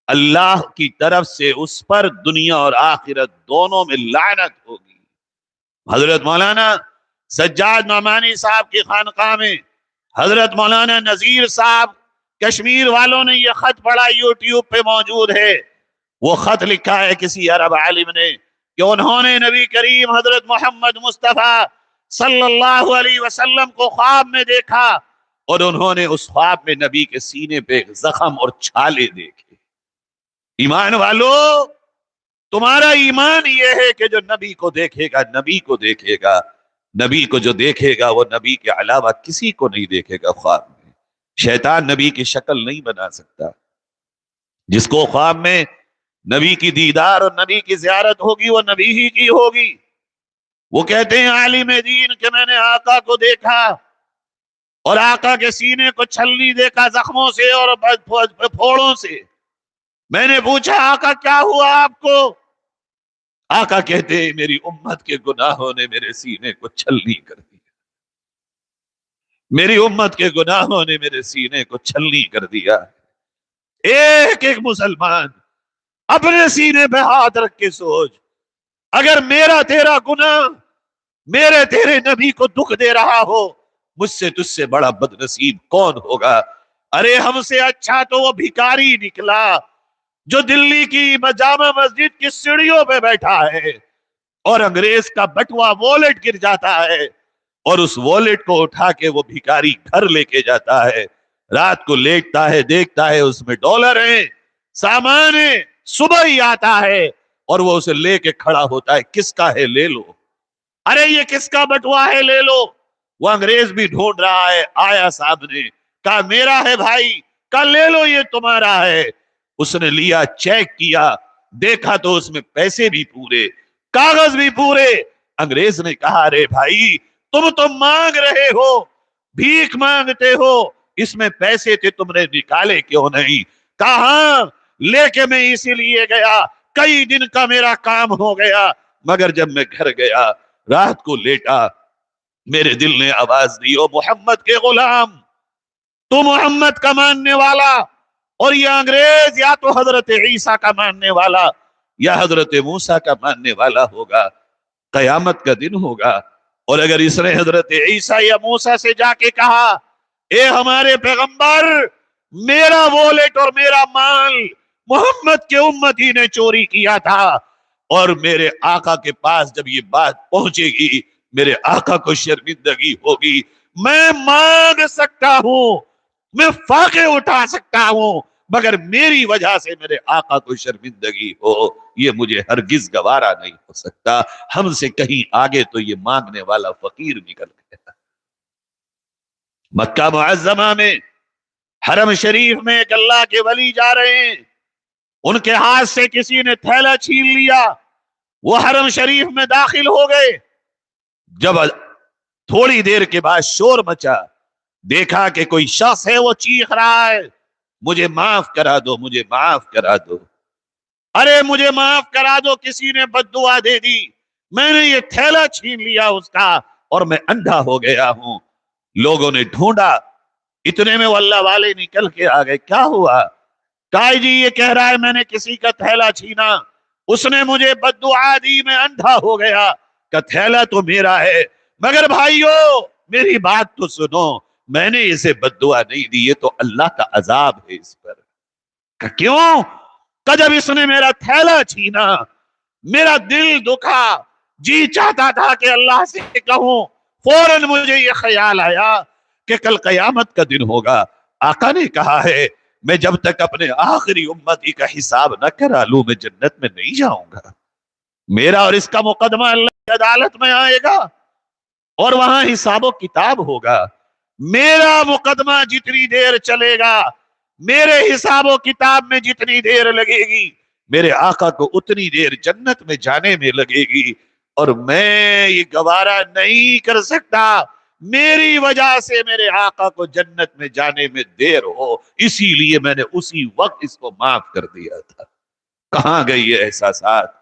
اللہ کی طرف سے اس پر دنیا اور آخرت دونوں میں لعنت ہوگی۔ حضرت مولانا سجاد نعمانی صاحب کی خانقاہ میں حضرت مولانا نذیر صاحب کشمیر والوں نے یہ خط پڑھا، یوٹیوب پہ موجود ہے۔ وہ خط لکھا ہے کسی عرب عالم نے کہ انہوں نے نبی کریم حضرت محمد مصطفیٰ صلی اللہ علیہ وسلم کو خواب میں دیکھا، اور انہوں نے اس خواب میں نبی کے سینے پہ زخم اور چھالے دیکھے۔ ایمان والو، تمہارا ایمان یہ ہے کہ جو نبی کو دیکھے گا، نبی کو دیکھے گا، نبی کو جو دیکھے گا وہ نبی کے علاوہ کسی کو نہیں دیکھے گا خواب میں۔ شیطان نبی کی شکل نہیں بنا سکتا۔ جس کو خواب میں نبی کی دیدار اور نبی کی زیارت ہوگی وہ نبی ہی کی ہوگی۔ وہ کہتے ہیں عالم دین کہ میں نے آقا کو دیکھا اور آقا کے سینے کو چھلنی دیکھا زخموں سے اور پھوڑوں سے۔ میں نے پوچھا آقا کیا ہوا آپ کو؟ آقا کہتے ہیں میری امت کے گناہوں نے میرے سینے کو چھلنی کر دیا، میری امت کے گناہوں نے میرے سینے کو چھلنی کر دیا۔ ایک ایک مسلمان اپنے سینے پہ ہاتھ رکھ کے سوچ، اگر میرا تیرا گناہ میرے تیرے نبی کو دکھ دے رہا ہو، مجھ سے تجھ سے بڑا بدنصیب کون ہوگا؟ ارے ہم سے اچھا تو وہ بھکاری نکلا جو دلی کی جامع مسجد کی سیڑھیوں پہ بیٹھا ہے اور انگریز کا بٹوا والٹ گر جاتا ہے اور اس والٹ کو اٹھا کے وہ بھکاری گھر لے کے جاتا ہے، رات کو لیٹتا ہے، دیکھتا ہے اس میں ڈالر ہیں، سامان ہے، صبح ہی آتا ہے اور وہ اسے لے کے کھڑا ہوتا ہے، کس کا ہے لے لو، ارے یہ کس کا بٹوا ہے لے لو۔ وہ انگریز بھی ڈھونڈ رہا ہے، آیا سامنے، کہا میرا ہے بھائی، کہا لے لو یہ تمہارا ہے۔ اس نے لیا، چیک کیا، دیکھا تو اس میں پیسے بھی پورے، کاغذ بھی پورے۔ انگریز نے کہا ارے بھائی تم تو مانگ رہے ہو، بھیک مانگتے ہو، اس میں پیسے تھے تم نے نکالے کیوں نہیں؟ کہا ہاں لے کے میں اسی لیے گیا، کئی دن کا میرا کام ہو گیا، مگر جب میں گھر گیا رات کو لیٹا، میرے دل نے آواز دی، او محمد کے غلام، تو محمد کا ماننے والا اور یہ انگریز یا تو حضرت عیسیٰ کا ماننے والا یا حضرت موسیٰ کا ماننے والا ہوگا، قیامت کا دن ہوگا، اور اگر اس نے حضرت عیسیٰ یا موسیٰ سے جا کے کہا اے ہمارے پیغمبر میرا والٹ اور میرا مال محمد کے امتی نے چوری کیا تھا، اور میرے آقا کے پاس جب یہ بات پہنچے گی میرے آقا کو شرمندگی ہوگی، میں مانگ سکتا ہوں، میں فاقے اٹھا سکتا ہوں، مگر میری وجہ سے میرے آقا کو شرمندگی ہو یہ مجھے ہرگز گوارا نہیں ہو سکتا۔ ہم سے کہیں آگے تو یہ مانگنے والا فقیر نکل گیا۔ مکہ معظمہ میں حرم شریف میں ایک اللہ کے ولی جا رہے ہیں، ان کے ہاتھ سے کسی نے تھیلا چھین لیا، وہ حرم شریف میں داخل ہو گئے، جب تھوڑی دیر کے بعد شور مچا، دیکھا کہ کوئی شخص ہے وہ چیخ رہا ہے مجھے معاف کرا دو، مجھے معاف کرا دو، ارے مجھے معاف کرا دو، کسی نے بد دعا دے دی، میں نے یہ تھیلا چھین لیا اس کا اور میں اندھا ہو گیا ہوں۔ لوگوں نے ڈھونڈا، اتنے میں وہ اللہ والے نکل کے آ گئے، کیا ہوا؟ کہا جی یہ کہہ رہا ہے میں نے کسی کا تھیلا چھینا، اس نے مجھے بد دعا دی، میں اندھا ہو گیا، کہ تھیلا تو میرا ہے، مگر بھائیو میری بات تو سنو، میں نے اسے بد دعا نہیں دی، یہ تو اللہ کا عذاب ہے اس پر۔ کہ کیوں؟ کہ جب اس نے میرا تھیلا چھینا میرا دل دکھا، جی چاہتا تھا کہ اللہ سے کہوں، فوراً مجھے یہ خیال آیا کہ کل قیامت کا دن ہوگا، آقا نے کہا ہے میں جب تک اپنے آخری امتی کا حساب نہ کرا لوں میں جنت میں نہیں جاؤں گا، میرا اور اس کا مقدمہ اللہ کی عدالت میں آئے گا اور وہاں حساب و کتاب ہوگا، میرا مقدمہ جتنی دیر چلے گا، میرے حساب و کتاب میں جتنی دیر لگے گی، میرے آقا کو اتنی دیر جنت میں جانے میں لگے گی، اور میں یہ گوارا نہیں کر سکتا میری وجہ سے میرے آقا کو جنت میں جانے میں دیر ہو، اسی لیے میں نے اسی وقت اس کو معاف کر دیا تھا۔ کہاں گئی یہ احساسات،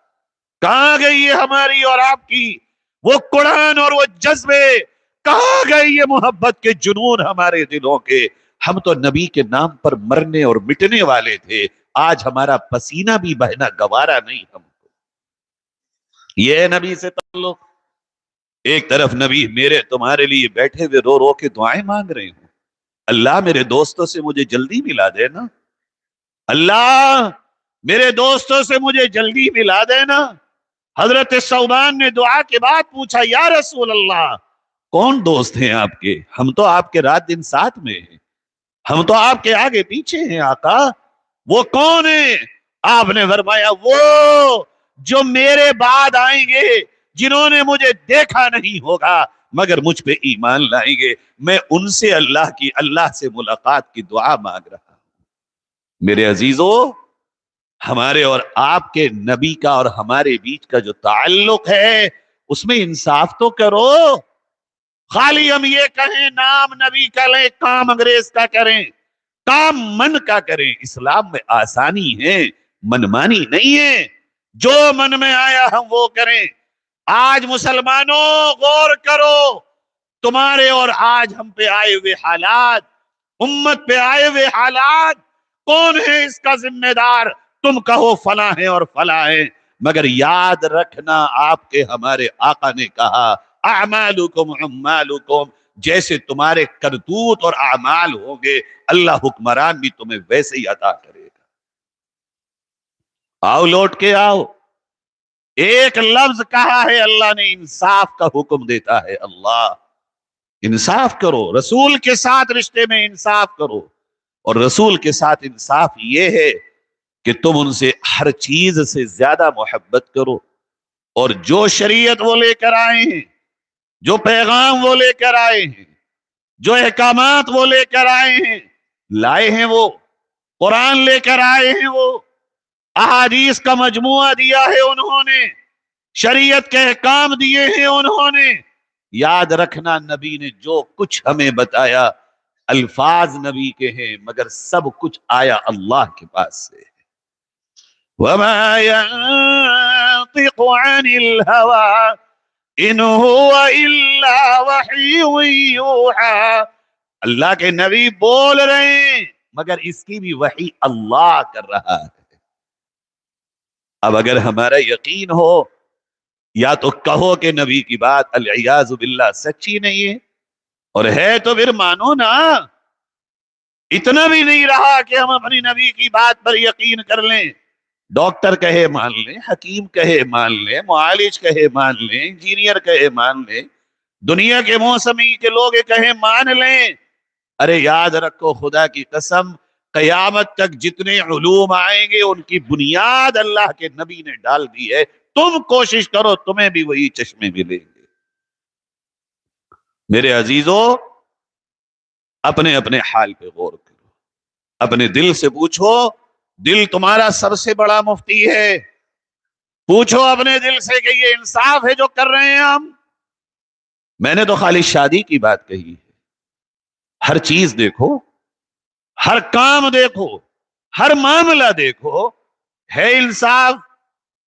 کہاں گئی یہ ہماری اور آپ کی وہ قرآن اور وہ جذبے، کہاں گئی یہ محبت کے جنون ہمارے دلوں کے؟ ہم تو نبی کے نام پر مرنے اور مٹنے والے تھے، آج ہمارا پسینہ بھی بہنا گوارا نہیں ہم کو۔ یہ ہے نبی سے تعلق۔ ایک طرف نبی میرے تمہارے لیے بیٹھے ہوئے رو رو کے دعائیں مانگ رہے ہوں، اللہ میرے دوستوں سے مجھے جلدی ملا دینا، اللہ میرے دوستوں سے مجھے جلدی ملا دینا۔ حضرت ثوبان نے دعا کے بعد پوچھا یا رسول اللہ کون دوست ہیں آپ کے؟ ہم تو آپ کے رات دن ساتھ میں ہیں، ہم تو آپ کے آگے پیچھے ہیں آقا، وہ کون ہیں؟ آپ نے فرمایا وہ جو میرے بعد آئیں گے، جنہوں نے مجھے دیکھا نہیں ہوگا مگر مجھ پہ ایمان لائیں گے، میں ان سے اللہ سے ملاقات کی دعا مانگ رہا ہوں۔ میرے عزیزو، ہمارے اور آپ کے نبی کا اور ہمارے بیچ کا جو تعلق ہے اس میں انصاف تو کرو، خالی ہم یہ کہیں نام نبی کا لیں، کام انگریز کا کریں، کام من کا کریں۔ اسلام میں آسانی ہے، منمانی نہیں ہے، جو من میں آیا ہم وہ کریں۔ آج مسلمانوں غور کرو، تمہارے اور آج ہم پہ آئے ہوئے حالات، امت پہ آئے ہوئے حالات، کون ہے اس کا ذمہ دار؟ تم کہو فلاں ہیں اور فلاں ہیں، مگر یاد رکھنا آپ کے ہمارے آقا نے کہا اعمالکم عمالکم، جیسے تمہارے کرتوت اور اعمال ہوں گے اللہ حکمران بھی تمہیں ویسے ہی عطا کرے گا۔ آؤ لوٹ کے آؤ، ایک لفظ کہا ہے اللہ نے، انصاف کا حکم دیتا ہے اللہ، انصاف کرو، رسول کے ساتھ رشتے میں انصاف کرو، اور رسول کے ساتھ انصاف یہ ہے کہ تم ان سے ہر چیز سے زیادہ محبت کرو، اور جو شریعت وہ لے کر آئے ہیں، جو پیغام وہ لے کر آئے ہیں، جو احکامات وہ لے کر آئے ہیں، لائے ہیں وہ، قرآن لے کر آئے ہیں وہ، احادیث کا مجموعہ دیا ہے انہوں نے، شریعت کے احکام دیے ہیں انہوں نے۔ یاد رکھنا نبی نے جو کچھ ہمیں بتایا الفاظ نبی کے ہیں، مگر سب کچھ آیا اللہ کے پاس سے۔ وَمَا يَنطِقُ عَنِ الْهَوَىٰ إِنْ هُوَ إِلَّا وَحْيٌ يُوحَىٰ، اللہ کے نبی بول رہے ہیں مگر اس کی بھی وحی اللہ کر رہا ہے۔ اب اگر ہمارا یقین ہو، یا تو کہو کہ نبی کی بات العیاذ باللہ سچی نہیں ہے، اور ہے تو پھر مانو نا۔ اتنا بھی نہیں رہا کہ ہم اپنی نبی کی بات پر یقین کر لیں، ڈاکٹر کہے مان لیں، حکیم کہے مان لیں، معالج کہے مان لیں، انجینئر کہے مان لیں، دنیا کے موسمی کے لوگ کہے مان لیں۔ ارے یاد رکھو خدا کی قسم، قیامت تک جتنے علوم آئیں گے ان کی بنیاد اللہ کے نبی نے ڈال دی ہے۔ تم کوشش کرو تمہیں بھی وہی چشمے ملیں گے۔ میرے عزیزو، اپنے اپنے حال پہ غور کرو، اپنے دل سے پوچھو، دل تمہارا سب سے بڑا مفتی ہے، پوچھو اپنے دل سے کہ یہ انصاف ہے جو کر رہے ہیں ہم؟ میں نے تو خالی شادی کی بات کہی ہے، ہر چیز دیکھو، ہر کام دیکھو، ہر معاملہ دیکھو، ہے انصاف؟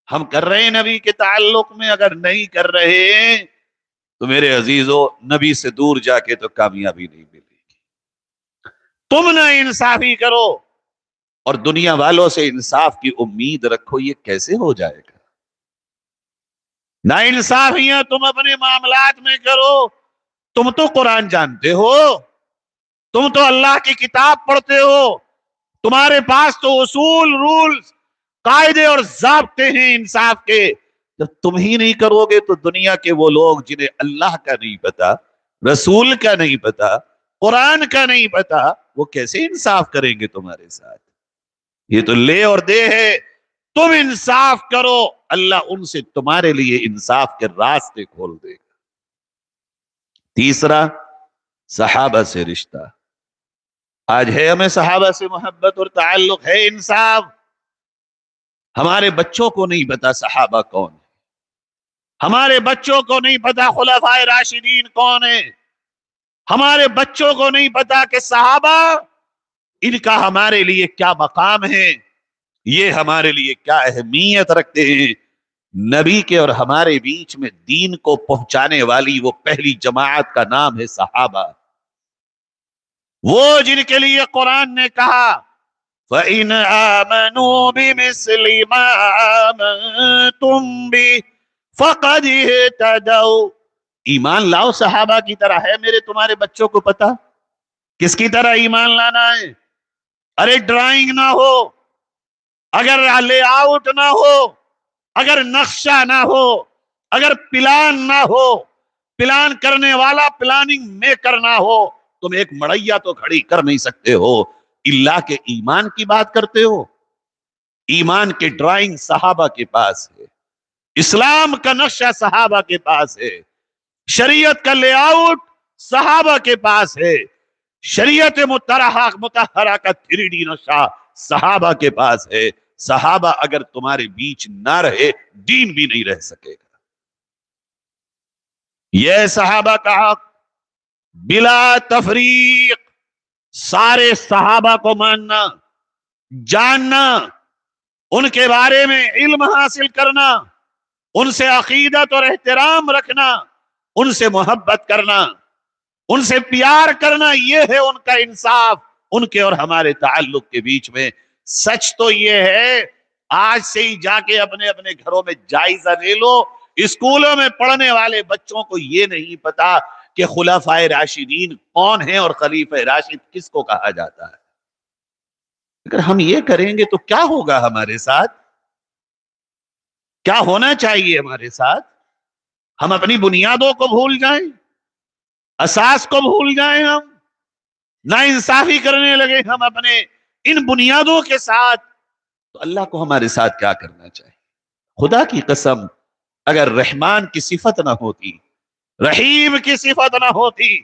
ہم کر رہے ہیں نبی کے تعلق میں؟ اگر نہیں کر رہے ہیں تو میرے عزیزو نبی سے دور جا کے تو کامیابی نہیں ملے گی۔ تم نہ انصافی کرو اور دنیا والوں سے انصاف کی امید رکھو، یہ کیسے ہو جائے گا؟ نہ انصافیاں تم اپنے معاملات میں کرو۔ تم تو قرآن جانتے ہو، تم تو اللہ کی کتاب پڑھتے ہو، تمہارے پاس تو اصول، رولز، قاعدے اور ضابطے ہیں انصاف کے۔ جب تم ہی نہیں کرو گے تو دنیا کے وہ لوگ جنہیں اللہ کا نہیں پتا، رسول کا نہیں پتا، قرآن کا نہیں پتا، وہ کیسے انصاف کریں گے تمہارے ساتھ؟ یہ تو لے اور دے ہے۔ تم انصاف کرو، اللہ ان سے تمہارے لیے انصاف کے راستے کھول دے گا۔ تیسرا، صحابہ سے رشتہ۔ آج ہے ہمیں صحابہ سے محبت اور تعلق، ہے انصاف۔ ہمارے بچوں کو نہیں پتا صحابہ کون ہے، ہمارے بچوں کو نہیں پتا خلفائے راشدین کون ہیں، ہمارے بچوں کو نہیں پتا کہ صحابہ ان کا ہمارے لیے کیا مقام ہے، یہ ہمارے لیے کیا اہمیت رکھتے ہیں۔ نبی کے اور ہمارے بیچ میں دین کو پہنچانے والی وہ پہلی جماعت کا نام ہے صحابہ، وہ جن کے لیے قرآن نے کہا فَإِنْ آمَنُوا بِمِثْلِ مَا آمَنْتُمْ بِهِ فَقَدِ اهْتَدَوْا۔ ایمان لاؤ صحابہ کی طرح۔ ہے میرے تمہارے بچوں کو پتا کس کی طرح ایمان لانا ہے؟ ارے ڈرائنگ نہ ہو، اگر لے آؤٹ نہ ہو، اگر نقشہ نہ ہو، اگر پلان نہ ہو، پلان کرنے والا پلاننگ میکر نہ ہو، تم ایک مڑیا تو کھڑی کر نہیں سکتے ہو، اللہ کے ایمان کی بات کرتے ہو۔ ایمان کے ڈرائنگ صحابہ کے پاس ہے، اسلام کا نقشہ صحابہ کے پاس ہے، شریعت کا لے آؤٹ صحابہ کے پاس ہے، شریعت مطہرہ کا 3D نقشہ صحابہ کے پاس ہے۔ صحابہ اگر تمہارے بیچ نہ رہے دین بھی نہیں رہ سکے گا۔ یہ صحابہ کا حق بلا تفریق، سارے صحابہ کو ماننا، جاننا، ان کے بارے میں علم حاصل کرنا، ان سے عقیدت اور احترام رکھنا، ان سے محبت کرنا، ان سے پیار کرنا، یہ ہے ان کا انصاف ان کے اور ہمارے تعلق کے بیچ میں۔ سچ تو یہ ہے، آج سے ہی جا کے اپنے اپنے گھروں میں جائزہ لے لو اسکولوں میں پڑھنے والے بچوں کو یہ نہیں پتا کہ خلفائے راشدین کون ہیں اور خلیفہ راشد کس کو کہا جاتا ہے۔ اگر ہم یہ کریں گے تو کیا ہوگا ہمارے ساتھ؟ کیا ہونا چاہیے ہمارے ساتھ؟ ہم اپنی بنیادوں کو بھول جائیں، اساس کو بھول جائیں، ہم نا انصافی کرنے لگے ہم اپنے ان بنیادوں کے ساتھ، تو اللہ کو ہمارے ساتھ کیا کرنا چاہیے؟ خدا کی قسم، اگر رحمان کی صفت نہ ہوتی، رحیم کی صفت نہ ہوتی،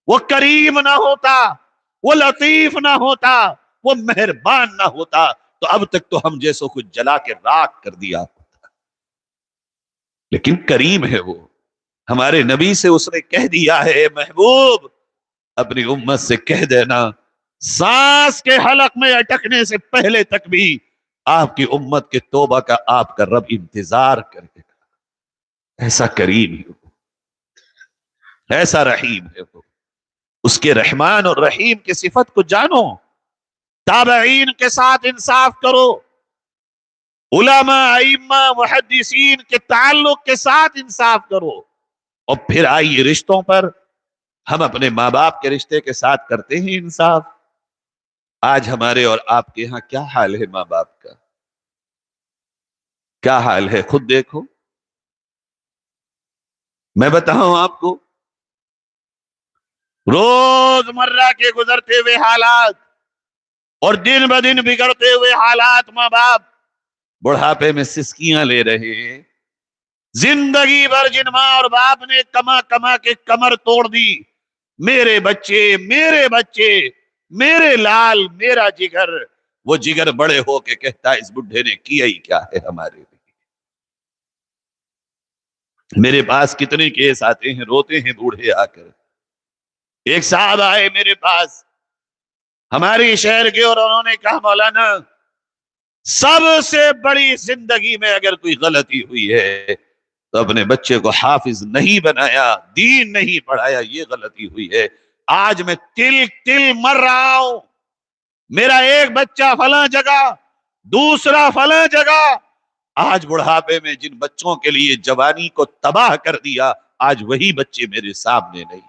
وہ کریم نہ ہوتا، وہ لطیف نہ ہوتا، وہ مہربان نہ ہوتا، تو اب تک تو ہم جیسوں کو جلا کے راکھ کر دیا ہوتا۔ لیکن کریم ہے وہ، ہمارے نبی سے اس نے کہہ دیا ہے، محبوب اپنی امت سے کہہ دینا سانس کے حلق میں اٹکنے سے پہلے تک بھی آپ کی امت کے توبہ کا آپ کا رب انتظار کرے گا۔ ایسا کریم ہے وہ، ایسا رحیم ہے وہ۔ اس کے رحمان اور رحیم کی صفت کو جانو، تابعین کے ساتھ انصاف کرو، علماء، ائمہ، محدثین کے تعلق کے ساتھ انصاف کرو، اور پھر آئیے رشتوں پر۔ ہم اپنے ماں باپ کے رشتے کے ساتھ کرتے ہیں انصاف؟ آج ہمارے اور آپ کے ہاں کیا حال ہے ماں باپ کا؟ کیا حال ہے؟ خود دیکھو۔ میں بتاؤں آپ کو، روز مرہ کے گزرتے ہوئے حالات اور دن بدن بگڑتے ہوئے حالات، ماں باپ بڑھاپے میں سسکیاں لے رہے ہیں۔ زندگی بھر جن ماں اور باپ نے کما کما کے کمر توڑ دی، میرے بچے، میرے بچے، میرے لال، میرا جگر، وہ جگر بڑے ہو کے کہتا ہے اس بڈھے نے کیا ہی کیا ہے ہمارے لیے۔ میرے پاس کتنے کیس آتے ہیں، روتے ہیں بوڑھے آ کر۔ ایک صاحب آئے میرے پاس ہمارے شہر کے، اور انہوں نے کہا مولانا سب سے بڑی زندگی میں اگر کوئی غلطی ہوئی ہے تو اپنے بچے کو حافظ نہیں بنایا، دین نہیں پڑھایا، یہ غلطی ہوئی ہے۔ آج میں تل تل مر رہا ہوں، میرا ایک بچہ فلاں جگہ، دوسرا فلاں جگہ۔ آج بڑھاپے میں جن بچوں کے لیے جوانی کو تباہ کر دیا، آج وہی بچے میرے سامنے نہیں۔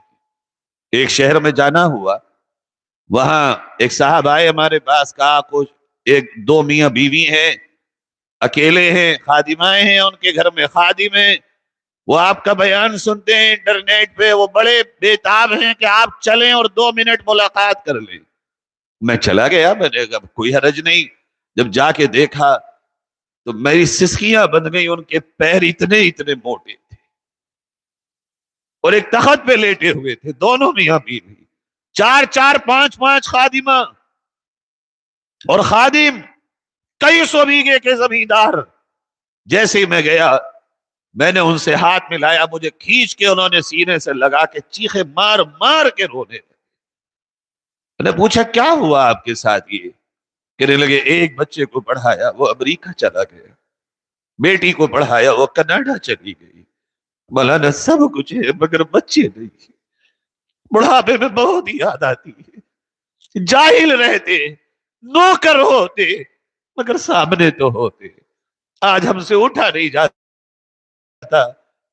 ایک شہر میں جانا ہوا، وہاں ایک صاحب آئے ہمارے پاس، کہا کچھ ایک دو میاں بیوی ہیں، اکیلے ہیں، خادمائیں ہیں ان کے گھر میں، خادم ہیں، وہ آپ کا بیان سنتے ہیں انٹرنیٹ پہ، وہ بڑے بےتاب ہیں کہ آپ چلیں اور 2 منٹ ملاقات کر لیں۔ میں چلا گیا، میں نے کہا کوئی حرج نہیں۔ جب جا کے دیکھا تو میری سسکیاں بن گئی، ان کے پیر اتنے اتنے موٹے تھے اور ایک تخت پہ لیٹے ہوئے تھے، دونوں میاں بیوی، 4 4 5 5 خادمہ، اور خادم کئی سو بیگھے کے زمیندار۔ جیسے ہی میں گیا، میں نے ان سے ہاتھ ملایا، مجھے کھینچ کے انہوں نے سینے سے لگا کے چیخے مار مار کے رونے لگے۔ میں نے پوچھا کیا ہوا آپ کے ساتھ؟ یہ کہنے لگے ایک بچے کو پڑھایا وہ امریکہ چلا گیا، بیٹی کو پڑھایا وہ کینیڈا چلی گئی، مولانا سب کچھ ہے مگر بچے نہیں۔ بڑھاپے میں بہت یاد آتی ہے، جاہل رہتے، نوکر ہوتے مگر سامنے تو ہوتے۔ آج ہم سے اٹھا نہیں جاتا،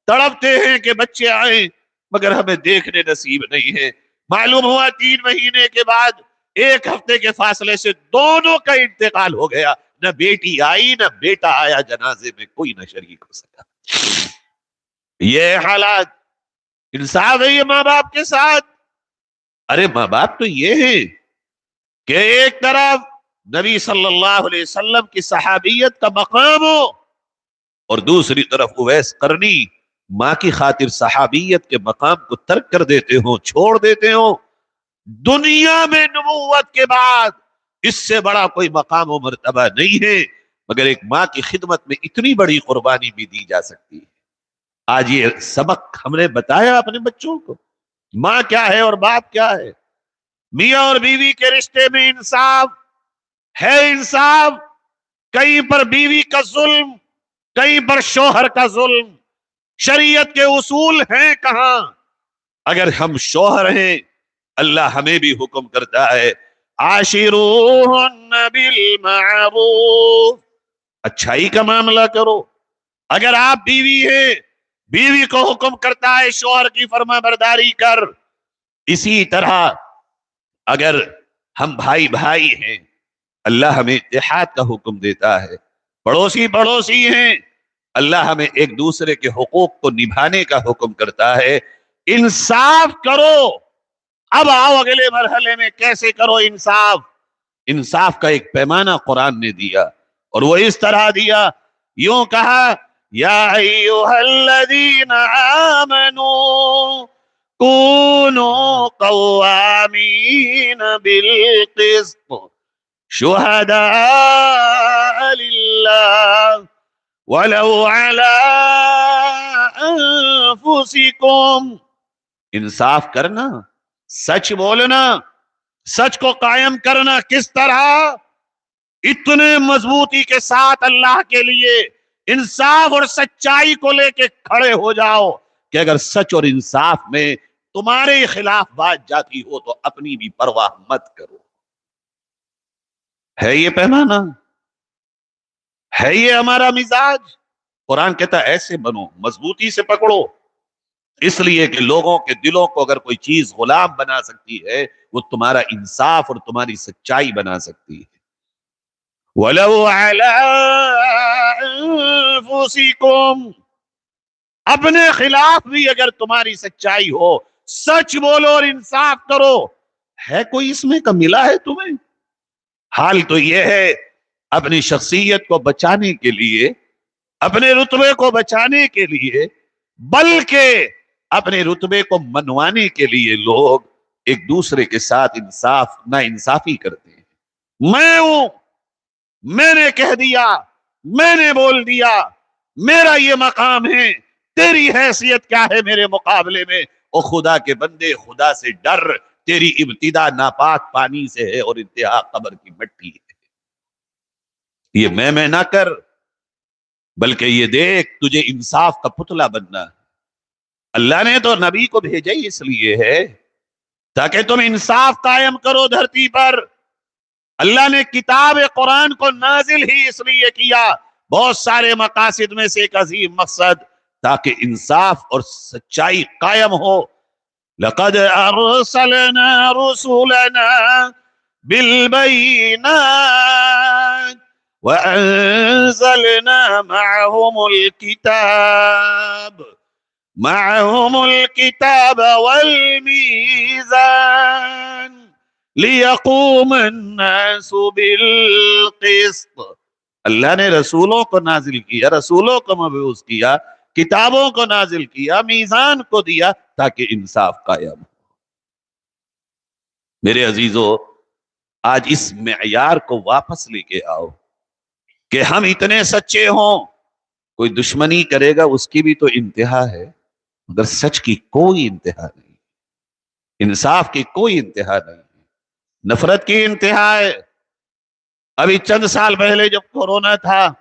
تڑپتے ہیں کہ بچے آئیں مگر ہمیں دیکھنے نصیب نہیں ہے۔ معلوم ہوا 3 مہینے کے بعد 1 ہفتے کے فاصلے سے دونوں کا انتقال ہو گیا، نہ بیٹی آئی نہ بیٹا آیا، جنازے میں کوئی نہ شریک ہو سکا۔ یہ حالات انصاف ہے یہ ماں باپ کے ساتھ؟ ارے ماں باپ تو یہ ہے کہ ایک طرف نبی صلی اللہ علیہ وسلم کی صحابیت کا مقام ہو، اور دوسری طرف اویس قرنی ماں کی خاطر صحابیت کے مقام کو ترک کر دیتے ہوں، چھوڑ دیتے ہوں۔ دنیا میں نبوت کے بعد اس سے بڑا کوئی مقام و مرتبہ نہیں ہے، مگر ایک ماں کی خدمت میں اتنی بڑی قربانی بھی دی جا سکتی ہے۔ آج یہ سبق ہم نے بتایا اپنے بچوں کو، ماں کیا ہے اور باپ کیا ہے۔ میاں اور بیوی کے رشتے میں انصاف ہے، انصاف، کہیں پر بیوی کا ظلم، کہیں پر شوہر کا ظلم۔ شریعت کے اصول ہیں کہاں؟ اگر ہم شوہر ہیں، اللہ ہمیں بھی حکم کرتا ہے عاشروہن بالمعروف، اچھائی کا معاملہ کرو۔ اگر آپ بیوی ہیں بیوی کو حکم کرتا ہے شوہر کی فرما برداری کر. اسی طرح اگر ہم بھائی بھائی ہیں اللہ ہمیں اتحاد کا حکم دیتا ہے. پڑوسی پڑوسی ہیں اللہ ہمیں ایک دوسرے کے حقوق کو نبھانے کا حکم کرتا ہے. انصاف کرو. اب آؤ اگلے مرحلے میں کیسے کرو انصاف. انصاف کا ایک پیمانہ قرآن نے دیا اور وہ اس طرح دیا. یوں کہا یا ایھا الذین آمنوا کونوا قوامین بالقسط شہداء للہ ولو علی انفسکم. انصاف کرنا، سچ بولنا، سچ کو قائم کرنا. کس طرح؟ اتنے مضبوطی کے ساتھ اللہ کے لیے انصاف اور سچائی کو لے کے کھڑے ہو جاؤ کہ اگر سچ اور انصاف میں تمہارے خلاف بات جاتی ہو تو اپنی بھی پرواہ مت کرو. ہے یہ پیمانہ؟ ہے یہ ہمارا مزاج؟ قرآن کہتا ہے ایسے بنو، مضبوطی سے پکڑو. اس لیے کہ لوگوں کے دلوں کو اگر کوئی چیز غلام بنا سکتی ہے وہ تمہارا انصاف اور تمہاری سچائی بنا سکتی ہے. وَلَوْ عَلَىٰ أَنفُسِكُمْ، اپنے خلاف بھی اگر تمہاری سچائی ہو، سچ بولو اور انصاف کرو. ہے کوئی اس میں کا ملا ہے تمہیں؟ حال تو یہ ہے اپنی شخصیت کو بچانے کے لیے، اپنے رتبے کو بچانے کے لیے، بلکہ اپنے رتبے کو منوانے کے لیے لوگ ایک دوسرے کے ساتھ نا انصافی کرتے ہیں. میں ہوں، میں نے کہہ دیا، میں نے بول دیا، میرا یہ مقام ہے، تیری حیثیت کیا ہے میرے مقابلے میں؟ او خدا کے بندے، خدا سے ڈر. تیری ابتدا ناپاک پانی سے ہے اور انتہا قبر کی مٹی ہے. یہ میں نہ کر، بلکہ یہ دیکھ تجھے انصاف کا پتلا بننا ہے. اللہ نے تو نبی کو بھیجا ہی اس لیے ہے تاکہ تم انصاف قائم کرو دھرتی پر. اللہ نے کتاب قرآن کو نازل ہی اس لیے کیا، بہت سارے مقاصد میں سے ایک عظیم مقصد تاکہ انصاف اور سچائی قائم ہو. لقد ارسلنا رسولنا بالبينات وانزلنا معهم الكتاب والميزان لِيَقُومَ النَّاسُ بِالْقِسْطِ. اللہ نے رسولوں کو نازل کیا، رسولوں کو مبعوث کیا، کتابوں کو نازل کیا، میزان کو دیا تاکہ انصاف قائم ہو. میرے عزیزو، آج اس معیار کو واپس لے کے آؤ کہ ہم اتنے سچے ہوں. کوئی دشمنی کرے گا اس کی بھی تو انتہا ہے، مگر سچ کی کوئی انتہا نہیں، انصاف کی کوئی انتہا نہیں، نفرت کی انتہا ہے. ابھی چند سال پہلے جب کورونا تھا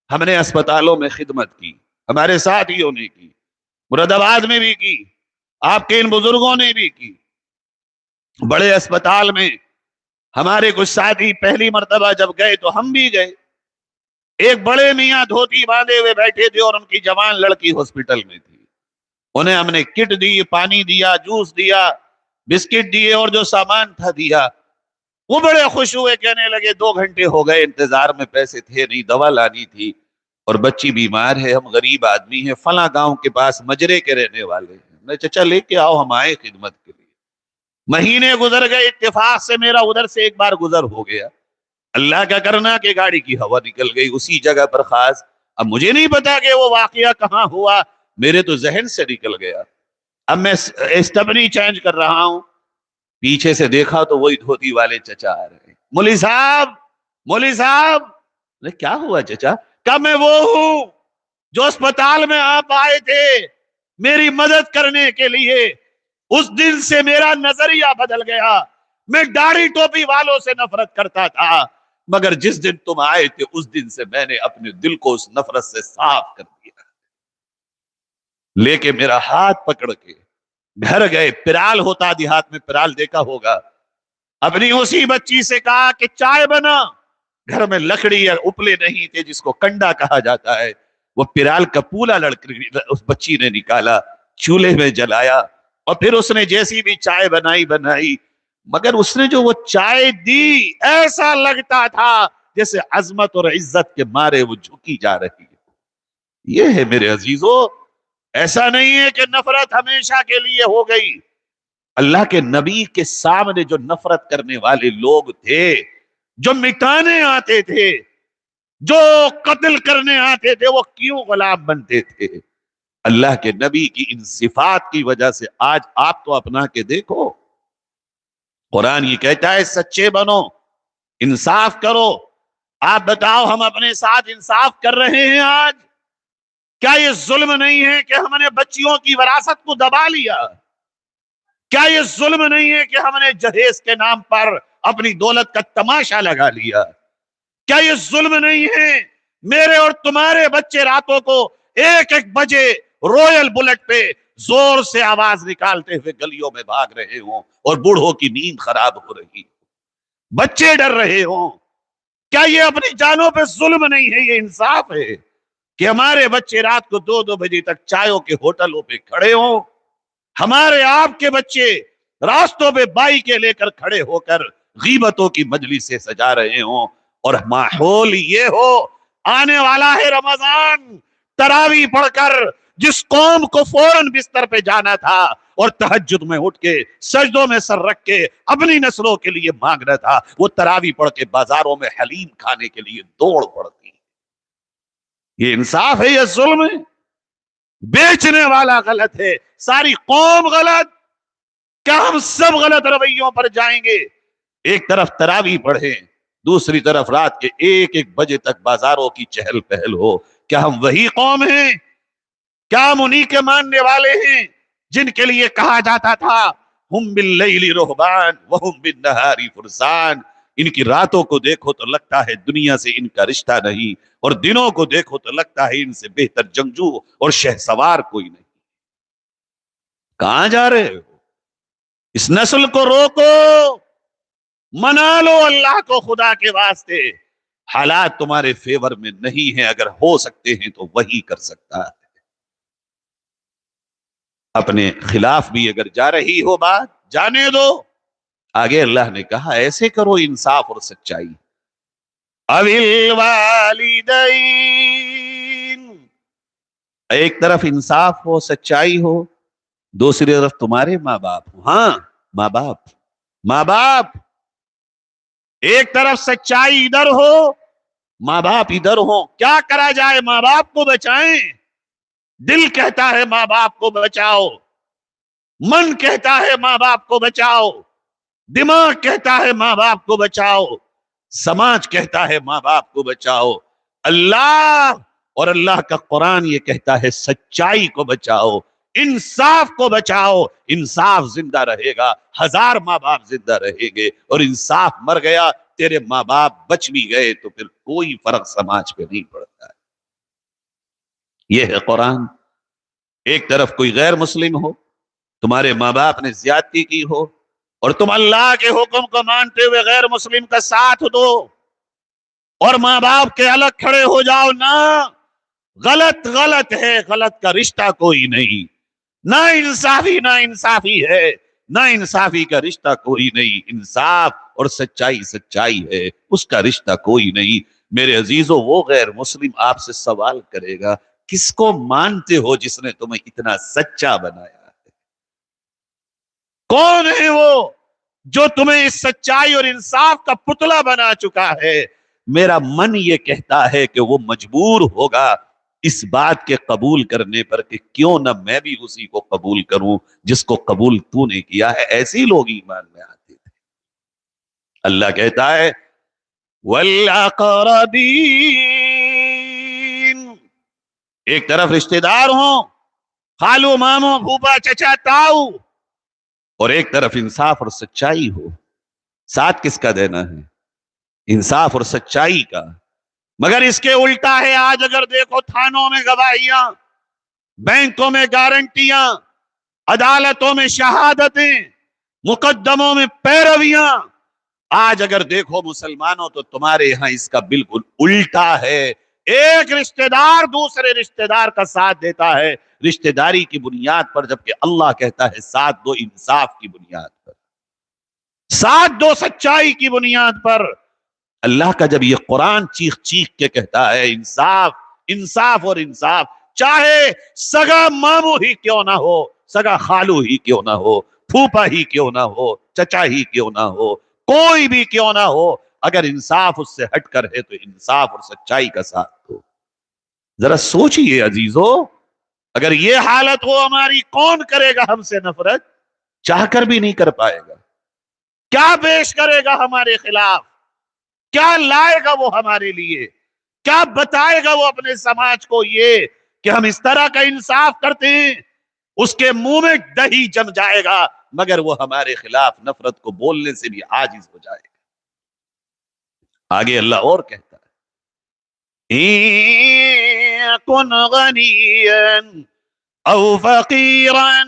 ہم نے اسپتالوں میں خدمت کی، ہمارے ساتھیوں نے کی، مراد آباد میں بھی کی، آپ کے ان بزرگوں نے بھی کی. بڑے اسپتال میں ہمارے کچھ ساتھی پہلی مرتبہ جب گئے تو ہم بھی گئے. ایک بڑے میاں دھوتی باندھے ہوئے بیٹھے تھے اور ان کی جوان لڑکی ہاسپٹل میں تھی. انہیں ہم نے کٹ دی، پانی دیا، جوس دیا، بسکٹ دیے اور جو سامان تھا دیا. وہ بڑے خوش ہوئے، کہنے لگے 2 گھنٹے ہو گئے انتظار میں، پیسے تھے نہیں، دوا لانی تھی اور بچی بیمار ہے، ہم غریب آدمی ہیں، فلاں گاؤں کے پاس مجرے کے رہنے والے ہیں. میں چچا لے کے آؤ، ہم آئے خدمت کے لیے. مہینے گزر گئے، اتفاق سے میرا ادھر سے ایک بار گزر ہو گیا. اللہ کا کرنا کہ گاڑی کی ہوا نکل گئی اسی جگہ پر خاص. اب مجھے نہیں پتا کہ وہ واقعہ کہاں ہوا، میرے تو ذہن سے نکل گیا. اب میں اسٹپنی چینج کر رہا ہوں، پیچھے سے دیکھا تو وہی دھوتی والے چچا آ رہے ہیں. مولوی صاحب کیا ہوا چچا؟ کہا میں وہ ہوں جو اسپتال میں آپ آئے تھے میری مدد کرنے کے لیے. اس دن سے میرا نظریہ بدل گیا. میں داڑھی ٹوپی والوں سے نفرت کرتا تھا، مگر جس دن تم آئے تھے اس دن سے میں نے اپنے دل کو اس نفرت سے صاف کر دیا. لے کے میرا ہاتھ پکڑ کے گھر گئے. پرال ہوتا دیہات میں، پرال دیکھا ہوگا. اپنی اسی بچی سے کہا کہ چائے بنا. گھر میں لکڑی یا اپلے نہیں تھے جس کو کنڈا کہا جاتا ہے. وہ پیرال کا پولا لڑکا اس بچی نے نکالا، چولہے میں جلایا، اور پھر اس نے جیسی بھی چائے بنائی، مگر اس نے جو وہ چائے دی ایسا لگتا تھا جیسے عظمت اور عزت کے مارے وہ جھکی جا رہی ہے۔ یہ ہے میرے عزیزو، ایسا نہیں ہے کہ نفرت ہمیشہ کے لیے ہو گئی۔ اللہ کے نبی کے سامنے جو نفرت کرنے والے لوگ تھے، جو مٹانے آتے تھے، جو قتل کرنے آتے تھے، وہ کیوں غلام بنتے تھے؟ اللہ کے نبی کی ان صفات کی وجہ سے آج آپ تو اپنا کے دیکھو۔ قرآن یہ کہتا ہے سچے بنو، انصاف کرو۔ آپ بتاؤ ہم اپنے ساتھ انصاف کر رہے ہیں آج؟ کیا یہ ظلم نہیں ہے کہ ہم نے بچیوں کی وراثت کو دبا لیا؟ کیا یہ ظلم نہیں ہے کہ ہم نے جہیز کے نام پر اپنی دولت کا تماشا لگا لیا؟ کیا یہ ظلم نہیں ہے میرے اور تمہارے بچے راتوں کو 1-1 بجے رویل بلٹ پہ زور سے آواز نکالتے ہوئے گلیوں میں بھاگ رہے ہوں اور بوڑھوں کی نیند خراب ہو رہی، بچے ڈر رہے ہوں؟ کیا یہ اپنی جانوں پہ ظلم نہیں ہے؟ یہ انصاف ہے کہ ہمارے بچے رات کو 2-2 بجے تک چائےوں کے ہوٹلوں پہ کھڑے ہوں، ہمارے آپ کے بچے راستوں پہ بائیکیں لے کر کھڑے ہو کر غیبتوں کی مجلسیں سجا رہے ہوں، اور ماحول یہ ہو آنے والا ہے رمضان، تراویح پڑھ کر جس قوم کو فوراً بستر پہ جانا تھا اور تہجد میں اٹھ کے سجدوں میں سر رکھ کے اپنی نسلوں کے لیے مانگنا تھا، وہ تراویح پڑھ کے بازاروں میں حلیم کھانے کے لیے دوڑ پڑتی۔ یہ انصاف ہے یا ظلم ہے؟ بیچنے والا غلط ہے، ساری قوم غلط، کیا ہم سب غلط رویوں پر جائیں گے؟ ایک طرف تراویح پڑھیں، دوسری طرف رات کے 1-1 بجے تک بازاروں کی چہل پہل ہو، کیا ہم وہی قوم ہیں؟ کیا ہم انہی کے ماننے والے ہیں جن کے لیے کہا جاتا تھا ہم باللیل رہبان وہم بالنہار فرسان؟ ان کی راتوں کو دیکھو تو لگتا ہے دنیا سے ان کا رشتہ نہیں، اور دنوں کو دیکھو تو لگتا ہے ان سے بہتر جنگجو اور شہسوار کوئی نہیں۔ کہاں جا رہے ہو؟ اس نسل کو روکو، منا لو اللہ کو خدا کے واسطے۔ حالات تمہارے فیور میں نہیں ہیں، اگر ہو سکتے ہیں تو وہی کر سکتا ہے۔ اپنے خلاف بھی اگر جا رہی ہو بات، جانے دو۔ آگے اللہ نے کہا ایسے کرو انصاف اور سچائی۔ الوالدین، ایک طرف انصاف ہو، سچائی ہو، دوسری طرف تمہارے ماں باپ ہو۔ ہاں، ماں باپ ایک طرف سچائی ادھر ہو، ماں باپ ادھر ہو، کیا کرا جائے؟ ماں باپ کو بچائیں۔ دل کہتا ہے ماں باپ کو بچاؤ، من کہتا ہے ماں باپ کو بچاؤ، دماغ کہتا ہے ماں باپ کو بچاؤ، سماج کہتا ہے ماں باپ کو بچاؤ، اللہ اور اللہ کا قرآن یہ کہتا ہے سچائی کو بچاؤ، انصاف کو بچاؤ۔ انصاف زندہ رہے گا، 1000 ماں باپ زندہ رہیں گے، اور انصاف مر گیا، تیرے ماں باپ بچ بھی گئے تو پھر کوئی فرق سماج پہ نہیں پڑتا ہے۔ یہ ہے قرآن۔ ایک طرف کوئی غیر مسلم ہو، تمہارے ماں باپ نے زیادتی کی ہو، اور تم اللہ کے حکم کو مانتے ہوئے غیر مسلم کا ساتھ دو اور ماں باپ کے الگ کھڑے ہو جاؤ، نہ، غلط ہے، غلط کا رشتہ کوئی نہیں، نہ انصافی ہے، نہ انصافی کا رشتہ کوئی نہیں، انصاف اور سچائی ہے، اس کا رشتہ کوئی نہیں۔ میرے عزیزو، وہ غیر مسلم آپ سے سوال کرے گا کس کو مانتے ہو جس نے تمہیں اتنا سچا بنایا؟ کون ہے وہ جو تمہیں اس سچائی اور انصاف کا پتلا بنا چکا ہے؟ میرا من یہ کہتا ہے کہ وہ مجبور ہوگا اس بات کے قبول کرنے پر کہ کیوں نہ میں بھی اسی کو قبول کروں جس کو قبول تو نے کیا ہے۔ ایسے لوگ ایمان میں آتے تھے۔ اللہ کہتا ہے وَالْأَقْرَبِينَ، ایک طرف رشتہ دار ہوں، خالو مامو پھوپا چچا تاؤ، اور ایک طرف انصاف اور سچائی ہو۔ ساتھ کس کا دینا ہے؟ انصاف اور سچائی کا۔ مگر اس کے الٹا ہے، آج اگر دیکھو تھانوں میں گواہیاں، بینکوں میں گارنٹیاں، عدالتوں میں شہادتیں، مقدموں میں پیرویاں، آج اگر دیکھو مسلمانوں تو تمہارے یہاں اس کا بالکل الٹا ہے۔ ایک رشتہ دار دوسرے رشتہ دار کا ساتھ دیتا ہے رشتہ داری کی بنیاد پر، جبکہ اللہ کہتا ہے ساتھ دو انصاف کی بنیاد پر، ساتھ دو سچائی کی بنیاد پر۔ اللہ کا جب یہ قرآن چیخ چیخ کے کہتا ہے انصاف انصاف اور انصاف، چاہے سگا مامو ہی کیوں نہ ہو، سگا خالو ہی کیوں نہ ہو، پھوپا ہی کیوں نہ ہو، چچا ہی کیوں نہ ہو، کوئی بھی کیوں نہ ہو، اگر انصاف اس سے ہٹ کر ہے تو انصاف اور سچائی کا ساتھ دو۔ ذرا سوچئے عزیزو، اگر یہ حالت ہو ہماری، کون کرے گا ہم سے نفرت؟ چاہ کر بھی نہیں کر پائے گا۔ کیا پیش کرے گا ہمارے خلاف؟ کیا لائے گا وہ ہمارے لیے؟ کیا بتائے گا وہ اپنے سماج کو یہ کہ ہم اس طرح کا انصاف کرتے ہیں؟ اس کے منہ میں دہی جم جائے گا، مگر وہ ہمارے خلاف نفرت کو بولنے سے بھی عاجز ہو جائے گا۔ آگے اللہ اور کہتا ہے کن غنیا او فقیرا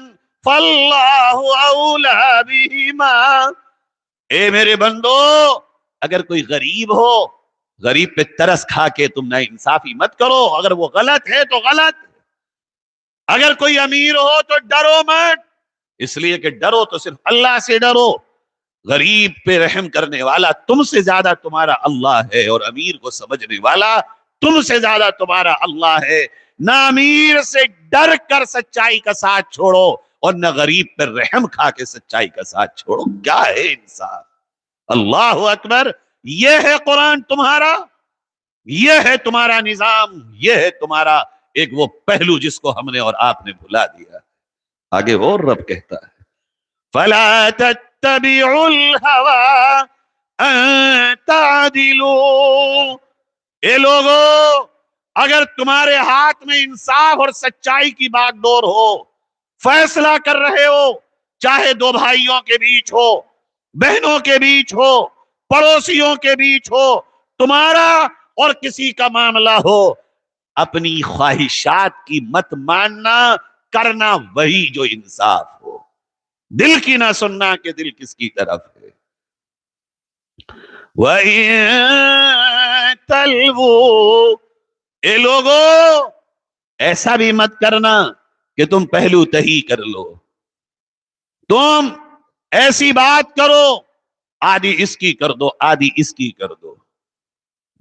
فاللہ اولی بہما۔ اے میرے بندو، اگر کوئی غریب ہو، غریب پہ ترس کھا کے تم نہ انصافی مت کرو، اگر وہ غلط ہے تو غلط۔ اگر کوئی امیر ہو تو ڈرو مت، اس لیے کہ ڈرو تو صرف اللہ سے ڈرو۔ غریب پہ رحم کرنے والا تم سے زیادہ تمہارا اللہ ہے، اور امیر کو سمجھنے والا تم سے زیادہ تمہارا اللہ ہے۔ نہ امیر سے ڈر کر سچائی کا ساتھ چھوڑو، اور نہ غریب پر رحم کھا کے سچائی کا ساتھ چھوڑو۔ کیا ہے انصاف؟ اللہ اکبر! یہ ہے قرآن تمہارا، یہ ہے تمہارا نظام، یہ ہے تمہارا ایک وہ پہلو جس کو ہم نے اور آپ نے بھلا دیا۔ آگے اور رب کہتا ہے فَلَا تَتَّبِعُوا الْهَوَىٰ أَن تَعْدِلُوا۔ اے لوگو، اگر تمہارے ہاتھ میں انصاف اور سچائی کی باغ ڈور ہو، فیصلہ کر رہے ہو، چاہے دو بھائیوں کے بیچ ہو، بہنوں کے بیچ ہو، پڑوسیوں کے بیچ ہو، تمہارا اور کسی کا معاملہ ہو، اپنی خواہشات کی مت ماننا، کرنا وہی جو انصاف ہو۔ دل کی نہ سننا کہ دل کس کی طرف ہے۔ وَإِن تَلْوُوا، اے لوگو ایسا بھی مت کرنا کہ تم پہلو تہی کر لو، تم ایسی بات کرو آدھی اس کی کر دو آدھی اس کی کر دو۔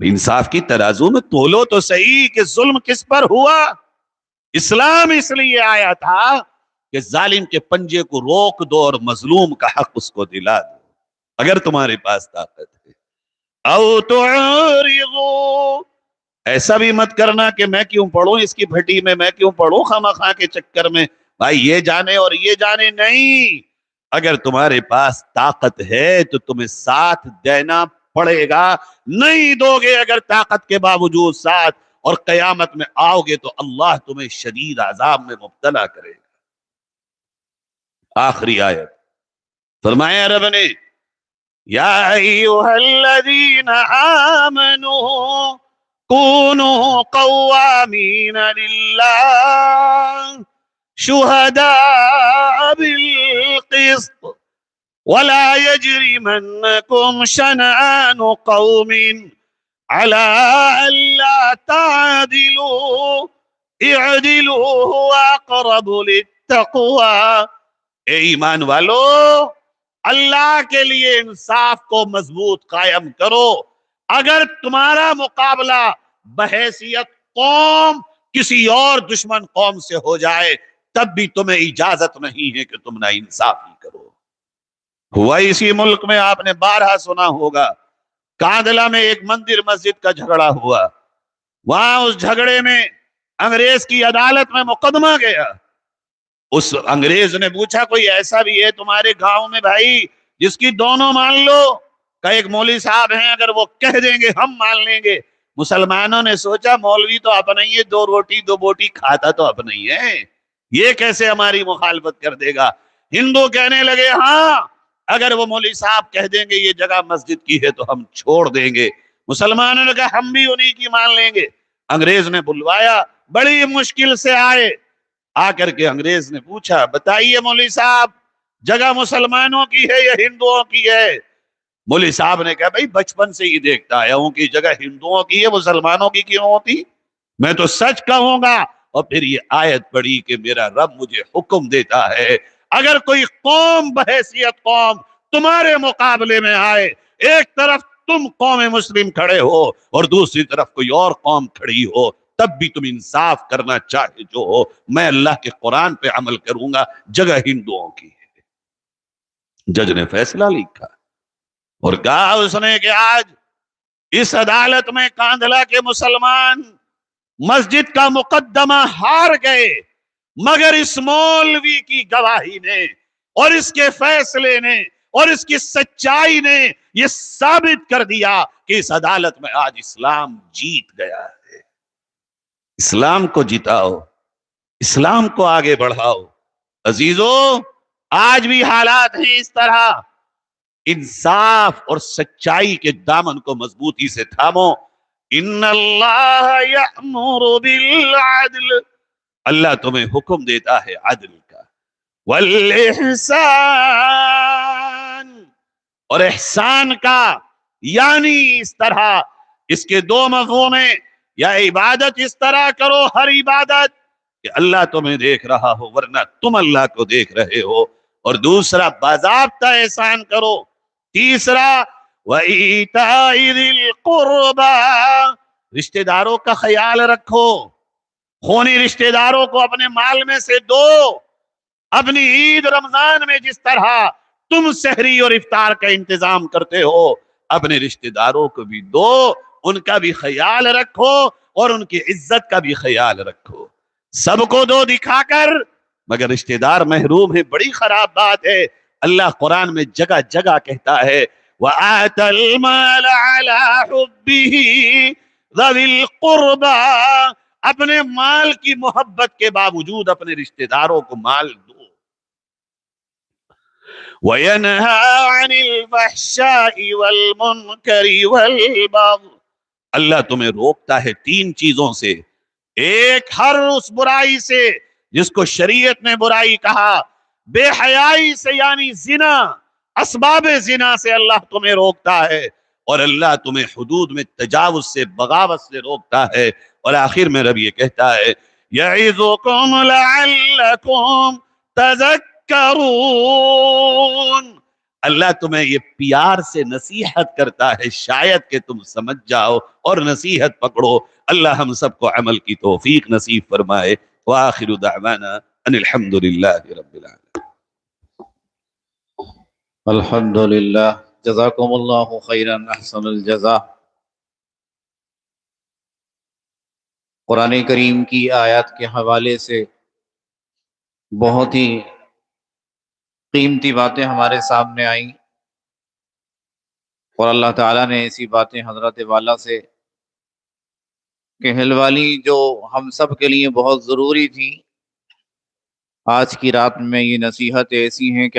انصاف کی ترازو میں تولو تو صحیح کہ ظلم کس پر ہوا۔ اسلام اس لیے آیا تھا کہ ظالم کے پنجے کو روک دو اور مظلوم کا حق اس کو دلا دو، اگر تمہارے پاس طاقت ہے۔ او تعرضوا، ایسا بھی مت کرنا کہ میں کیوں پڑھوں اس کی بھٹی میں کیوں پڑھوں خواہ کے چکر میں، بھائی یہ جانے اور یہ جانے نہیں۔ اگر تمہارے پاس طاقت ہے تو تمہیں ساتھ دینا پڑے گا، نہیں دو گے اگر طاقت کے باوجود ساتھ، اور قیامت میں آؤ گے تو اللہ تمہیں شدید عذاب میں مبتلا کرے گا۔ آخری آیت فرمایا رب نے یا ایھا الذین آمنوا کونوا قوامین للہ شہداء بالقسط ولا يجرمنكم شنآن قوم على ألا تعدلوا اعدلوا هو أقرب للتقوى۔ اے ایمان والو، اللہ کے لیے انصاف کو مضبوط قائم کرو۔ اگر تمہارا مقابلہ بحیثیت قوم کسی اور دشمن قوم سے ہو جائے، تب بھی تمہیں اجازت نہیں ہے کہ تم نہ انصافی کرو۔ ہوا اسی ملک میں، آپ نے بارہا سنا ہوگا، کاندلہ میں ایک مندر مسجد کا جھگڑا ہوا، وہاں اس جھگڑے میں انگریز کی عدالت میں مقدمہ گیا۔ اس انگریز نے پوچھا کوئی ایسا بھی ہے تمہارے گاؤں میں بھائی جس کی دونوں مان لو؟ کہ ایک مولوی صاحب ہیں، اگر وہ کہہ دیں گے ہم مان لیں گے۔ مسلمانوں نے سوچا مولوی تو اپنا ہی ہے، دو روٹی دو بوٹی کھاتا تو اپنا ہی ہے، یہ کیسے ہماری مخالفت کر دے گا؟ ہندو کہنے لگے ہاں اگر وہ مولوی صاحب کہہ دیں گے یہ جگہ مسجد کی ہے تو ہم چھوڑ دیں گے۔ مسلمانوں نے کہا ہم بھی انہی کی مان لیں گے۔ انگریز نے بلوایا، بڑی مشکل سے آئے، آ کر کے انگریز نے پوچھا بتائیے مولوی صاحب جگہ مسلمانوں کی ہے یا ہندوؤں کی ہے؟ مولوی صاحب نے کہا بھائی بچپن سے ہی دیکھتا آیا ہوں کہ جگہ ہندوؤں کی ہے مسلمانوں کی کیوں ہوتی؟ میں تو سچ کہوں گا۔ اور پھر یہ آیت پڑھی کہ میرا رب مجھے حکم دیتا ہے اگر کوئی قوم بحیثیت قوم تمہارے مقابلے میں آئے، ایک طرف تم قوم مسلم کھڑے ہو اور دوسری طرف کوئی اور قوم کھڑی ہو، تب بھی تم انصاف کرنا چاہے جو ہو، میں اللہ کے قرآن پہ عمل کروں گا، جگہ ہندوؤں کی ہے۔ جج نے فیصلہ لکھا اور کہا اس نے کہ آج اس عدالت میں کاندھلا کے مسلمان مسجد کا مقدمہ ہار گئے، مگر اس مولوی کی گواہی نے اور اس کے فیصلے نے اور اس کی سچائی نے یہ ثابت کر دیا کہ اس عدالت میں آج اسلام جیت گیا ہے۔ اسلام کو جتاؤ، اسلام کو آگے بڑھاؤ۔ عزیزو، آج بھی حالات ہیں اس طرح، انصاف اور سچائی کے دامن کو مضبوطی سے تھامو۔ ان اللہ یأمر بالعدل، اللہ تمہیں حکم دیتا ہے عدل کا، والاحسان، اور احسان کا، یعنی اس طرح، اس کے دو مفہوم ہیں، یا عبادت اس طرح کرو ہر عبادت کہ اللہ تمہیں دیکھ رہا ہو ورنہ تم اللہ کو دیکھ رہے ہو، اور دوسرا باضابطہ احسان کرو، تیسرا وَإِيتَاءِ ذِي الْقُرْبَى، رشتہ داروں کا خیال رکھو، خونی رشتہ داروں کو اپنے مال میں سے دو، اپنی عید رمضان میں جس طرح تم سحری اور افطار کا انتظام کرتے ہو اپنے رشتہ داروں کو بھی دو، ان کا بھی خیال رکھو اور ان کی عزت کا بھی خیال رکھو۔ سب کو دو دکھا کر مگر رشتہ دار محروم ہے، بڑی خراب بات ہے۔ اللہ قرآن میں جگہ جگہ کہتا ہے وَآتَ الْمَالَ عَلَىٰ حُبِّهِ ذَوِي الْقُرْبَى، اپنے مال کی محبت کے باوجود اپنے رشتہ داروں کو مال دو۔ وَيَنْهَىٰ عَنِ الْفَحْشَاءِ وَالْمُنْكَرِ وَالْبَغْيِ، اللہ تمہیں روکتا ہے تین چیزوں سے، ایک ہر اس برائی سے جس کو شریعت نے برائی کہا، بے حیائی سے یعنی زنا، اسباب زنا سے اللہ تمہیں روکتا ہے، اور اللہ تمہیں حدود میں تجاوز سے، بغاوت سے روکتا ہے، اور آخر میں رب یہ کہتا ہے یعظکم لعلکم تذکرون، اللہ تمہیں یہ پیار سے نصیحت کرتا ہے شاید کہ تم سمجھ جاؤ اور نصیحت پکڑو۔ اللہ ہم سب کو عمل کی توفیق نصیب فرمائے۔ وآخر دعوانا ان الحمد للہ رب العالمین۔ الحمدللہ، جزاکم اللہ خیرا، احسن الجزا۔ قرآن کریم کی آیات کے حوالے سے بہت ہی قیمتی باتیں ہمارے سامنے آئیں، اور اللہ تعالیٰ نے ایسی باتیں حضرت والا سے کہل والی جو ہم سب کے لیے بہت ضروری تھی، آج کی رات میں یہ نصیحت ایسی ہیں کہ